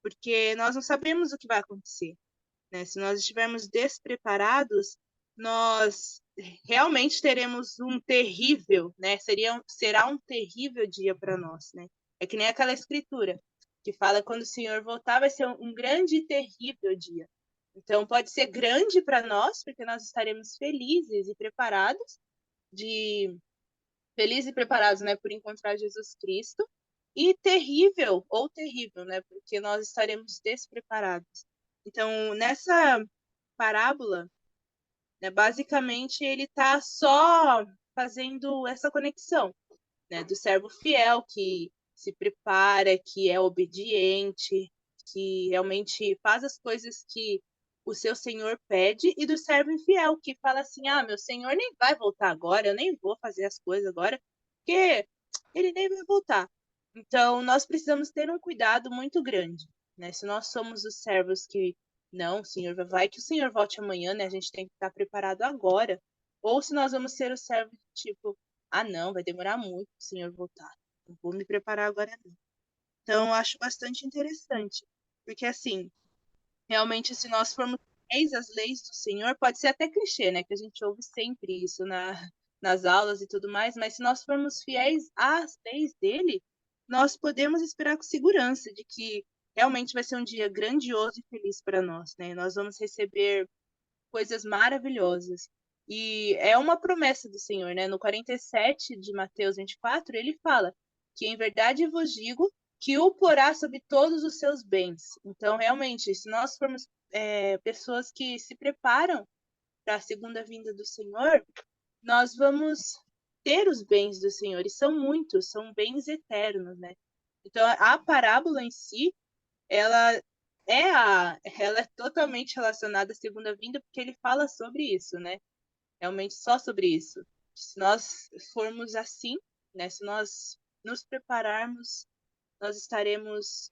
porque nós não sabemos o que vai acontecer, né? Se nós estivermos despreparados, nós realmente teremos um terrível, né? Será um terrível dia para nós, né? É que nem aquela escritura que fala quando o Senhor voltar vai ser um grande e terrível dia. Então pode ser grande para nós, porque nós estaremos felizes e preparados né, por encontrar Jesus Cristo, e terrível ou terrível, né, porque nós estaremos despreparados. Então, nessa parábola, né, basicamente ele está só fazendo essa conexão, né, do servo fiel que se prepara, que é obediente, que realmente faz as coisas que o seu senhor pede, e do servo infiel que fala assim: ah, meu senhor nem vai voltar agora, eu nem vou fazer as coisas agora, porque ele nem vai voltar. Então, nós precisamos ter um cuidado muito grande, né? Se nós somos os servos que, não, senhor, vai que o senhor volte amanhã, né? A gente tem que estar preparado agora. Ou se nós vamos ser o servo tipo, ah, não, vai demorar muito o senhor voltar. Não vou me preparar agora, não. Então, eu acho bastante interessante. Porque, assim, realmente, se nós formos fiéis às leis do Senhor, pode ser até clichê, né? Que a gente ouve sempre isso nas aulas e tudo mais, mas se nós formos fiéis às leis dele, nós podemos esperar com segurança de que realmente vai ser um dia grandioso e feliz para nós, né? Nós vamos receber coisas maravilhosas. E é uma promessa do Senhor, né? No 47 de Mateus 24, ele fala que em verdade vos digo que o porá sobre todos os seus bens. Então, realmente, se nós formos pessoas que se preparam para a segunda vinda do Senhor, nós vamos ter os bens do Senhor, e são muitos, são bens eternos, né? Então, a parábola em si, ela ela é totalmente relacionada à segunda vinda, porque ele fala sobre isso, né? Realmente só sobre isso. Se nós formos assim, né? Se nós nos prepararmos, nós estaremos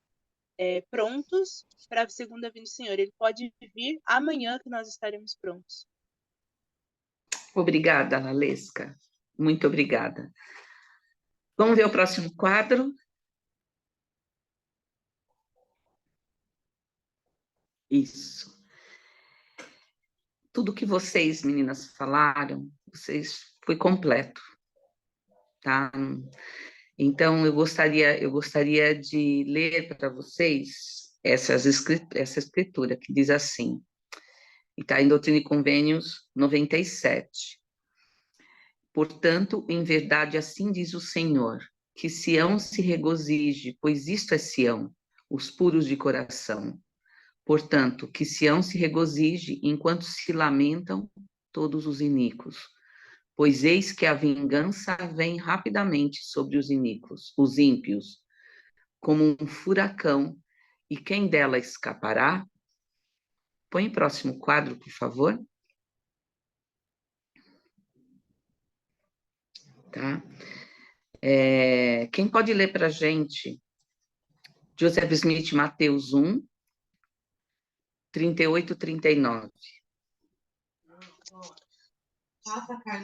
prontos para a segunda vinda do Senhor. Ele pode vir amanhã que nós estaremos prontos. Obrigada, Lalesca. Muito obrigada. Vamos ver o próximo quadro. Isso. Tudo que vocês, meninas, falaram, foi completo, tá? Então, eu gostaria de ler para vocês essa escritura que diz assim, e está em Doutrina e Convênios 97. Portanto, em verdade, assim diz o Senhor, que Sião se regozije, pois isto é Sião, os puros de coração. Portanto, que Sião se regozije, enquanto se lamentam todos os iníquos. Pois eis que a vingança vem rapidamente sobre os iníquos, os ímpios, como um furacão, e quem dela escapará? Põe o próximo quadro, por favor. Tá? Quem pode ler para a gente? Joseph Smith, Mateus 1, 38, 39.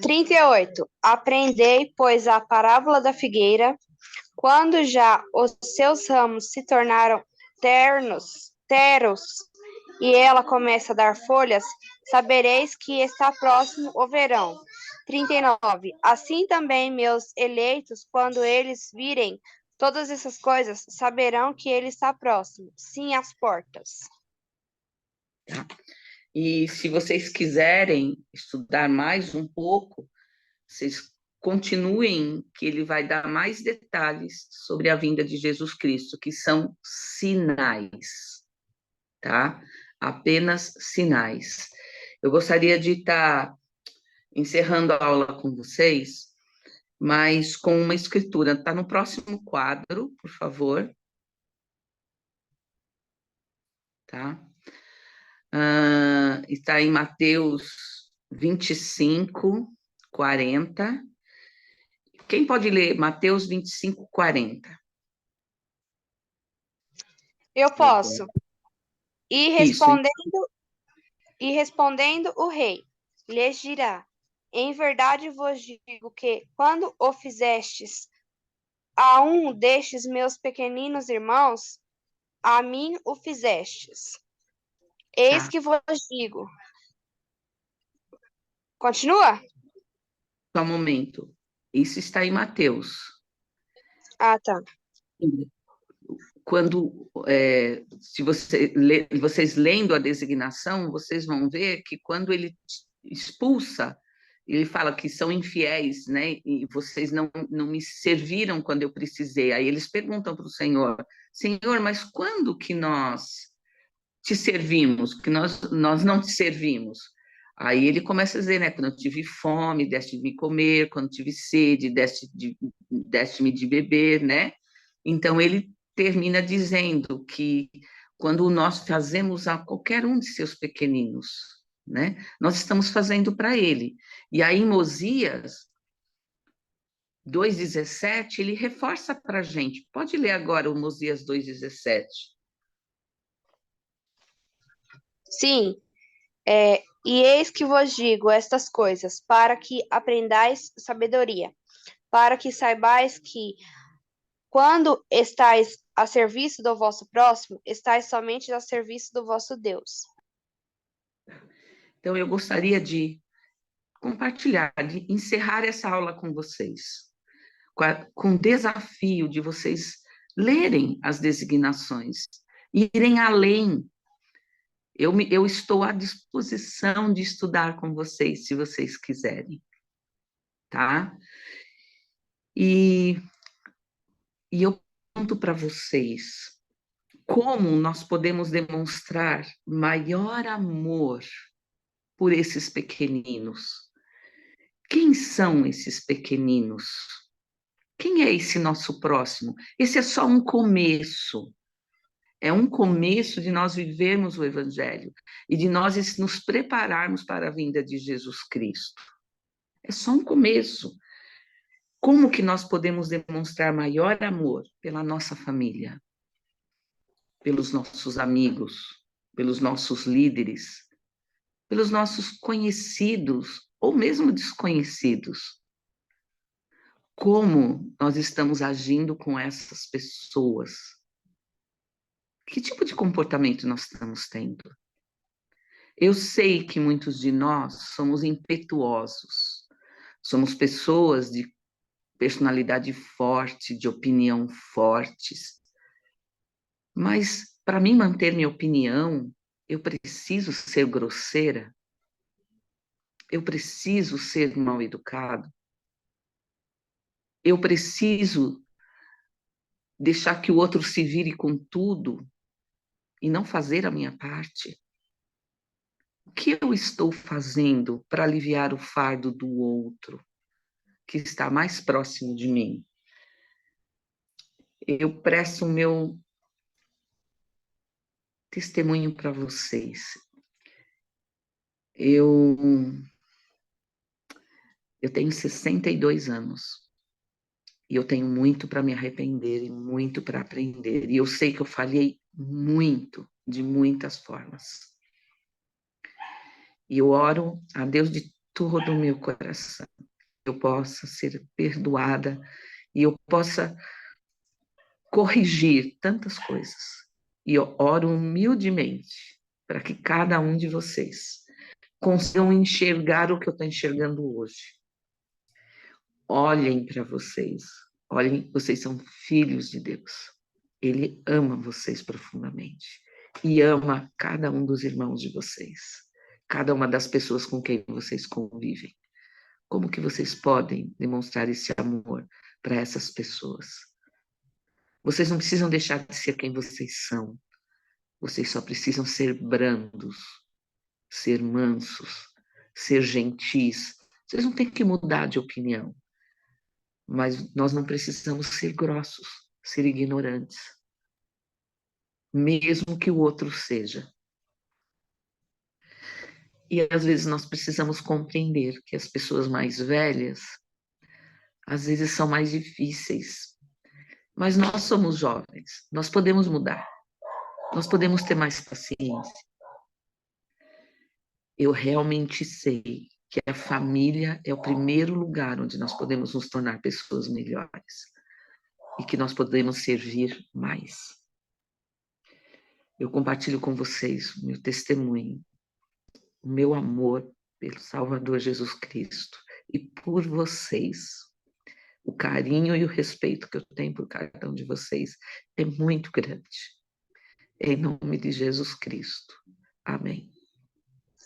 38. Aprendei, pois, a parábola da figueira, quando já os seus ramos se tornaram teros, e ela começa a dar folhas, sabereis que está próximo o verão. 39. Assim também meus eleitos, quando eles virem todas essas coisas, saberão que ele está próximo, sim, às portas. Tá. E se vocês quiserem estudar mais um pouco, vocês continuem, que ele vai dar mais detalhes sobre a vinda de Jesus Cristo, que são sinais, tá? Apenas sinais. Eu gostaria de estar encerrando a aula com vocês, mas com uma escritura. Está no próximo quadro, por favor. Tá? Está em Mateus 25, 40. Quem pode ler Mateus 25, 40? Eu posso. E respondendo o rei, lhes dirá: em verdade vos digo que, quando o fizestes a um destes meus pequeninos irmãos, a mim o fizestes. Eis Tá. que vos digo. Continua? Só um momento. Isso está em Mateus. Ah, tá. Quando, se vocês lendo a designação, vocês vão ver que quando ele expulsa, ele fala que são infiéis, né? E vocês não me serviram quando eu precisei. Aí eles perguntam para o Senhor, Senhor, mas quando que nós te servimos, que nós não te servimos? Aí ele começa a dizer, né? Quando eu tive fome, deste de me comer, quando tive sede, deste-me de beber, né? Então ele termina dizendo que quando nós fazemos a qualquer um de seus pequeninos, né? Nós estamos fazendo para ele. E aí em Osias 2,17, ele reforça para a gente. Pode ler agora o Osias 2,17. Sim. E eis que vos digo estas coisas, para que aprendais sabedoria, para que saibais que, quando estáis a serviço do vosso próximo, estáis somente a serviço do vosso Deus. Então, eu gostaria de compartilhar, de encerrar essa aula com vocês, com o desafio de vocês lerem as designações, irem além. Eu estou à disposição de estudar com vocês, se vocês quiserem, tá? E eu pergunto para vocês, como nós podemos demonstrar maior amor por esses pequeninos? Quem são esses pequeninos? Quem é esse nosso próximo? Esse é só um começo. É um começo de nós vivermos o Evangelho e de nós nos prepararmos para a vinda de Jesus Cristo. É só um começo. Como que nós podemos demonstrar maior amor pela nossa família, pelos nossos amigos, pelos nossos líderes, pelos nossos conhecidos ou mesmo desconhecidos? Como nós estamos agindo com essas pessoas? Que tipo de comportamento nós estamos tendo? Eu sei que muitos de nós somos impetuosos, somos pessoas de personalidade forte, de opinião fortes, mas para mim manter minha opinião, eu preciso ser grosseira, eu preciso ser mal educado, eu preciso deixar que o outro se vire com tudo e não fazer a minha parte? O que eu estou fazendo para aliviar o fardo do outro, que está mais próximo de mim? Eu presto o meu testemunho para vocês. Eu tenho 62 anos e eu tenho muito para me arrepender e muito para aprender. E eu sei que eu falhei muito, de muitas formas. E eu oro a Deus de todo o meu coração, que eu possa ser perdoada e eu possa corrigir tantas coisas. E eu oro humildemente para que cada um de vocês consigam enxergar o que eu estou enxergando hoje. Olhem para vocês. Olhem, vocês são filhos de Deus. Ele ama vocês profundamente. E ama cada um dos irmãos de vocês. Cada uma das pessoas com quem vocês convivem. Como que vocês podem demonstrar esse amor para essas pessoas? Vocês não precisam deixar de ser quem vocês são. Vocês só precisam ser brandos, ser mansos, ser gentis. Vocês não têm que mudar de opinião. Mas nós não precisamos ser grossos, ser ignorantes. Mesmo que o outro seja. E às vezes nós precisamos compreender que as pessoas mais velhas, às vezes são mais difíceis. Mas nós somos jovens, nós podemos mudar. Nós podemos ter mais paciência. Eu realmente sei que a família é o primeiro lugar onde nós podemos nos tornar pessoas melhores e que nós podemos servir mais. Eu compartilho com vocês o meu testemunho, o meu amor pelo Salvador Jesus Cristo e por vocês. O carinho e o respeito que eu tenho por cada um de vocês é muito grande. Em nome de Jesus Cristo. Amém.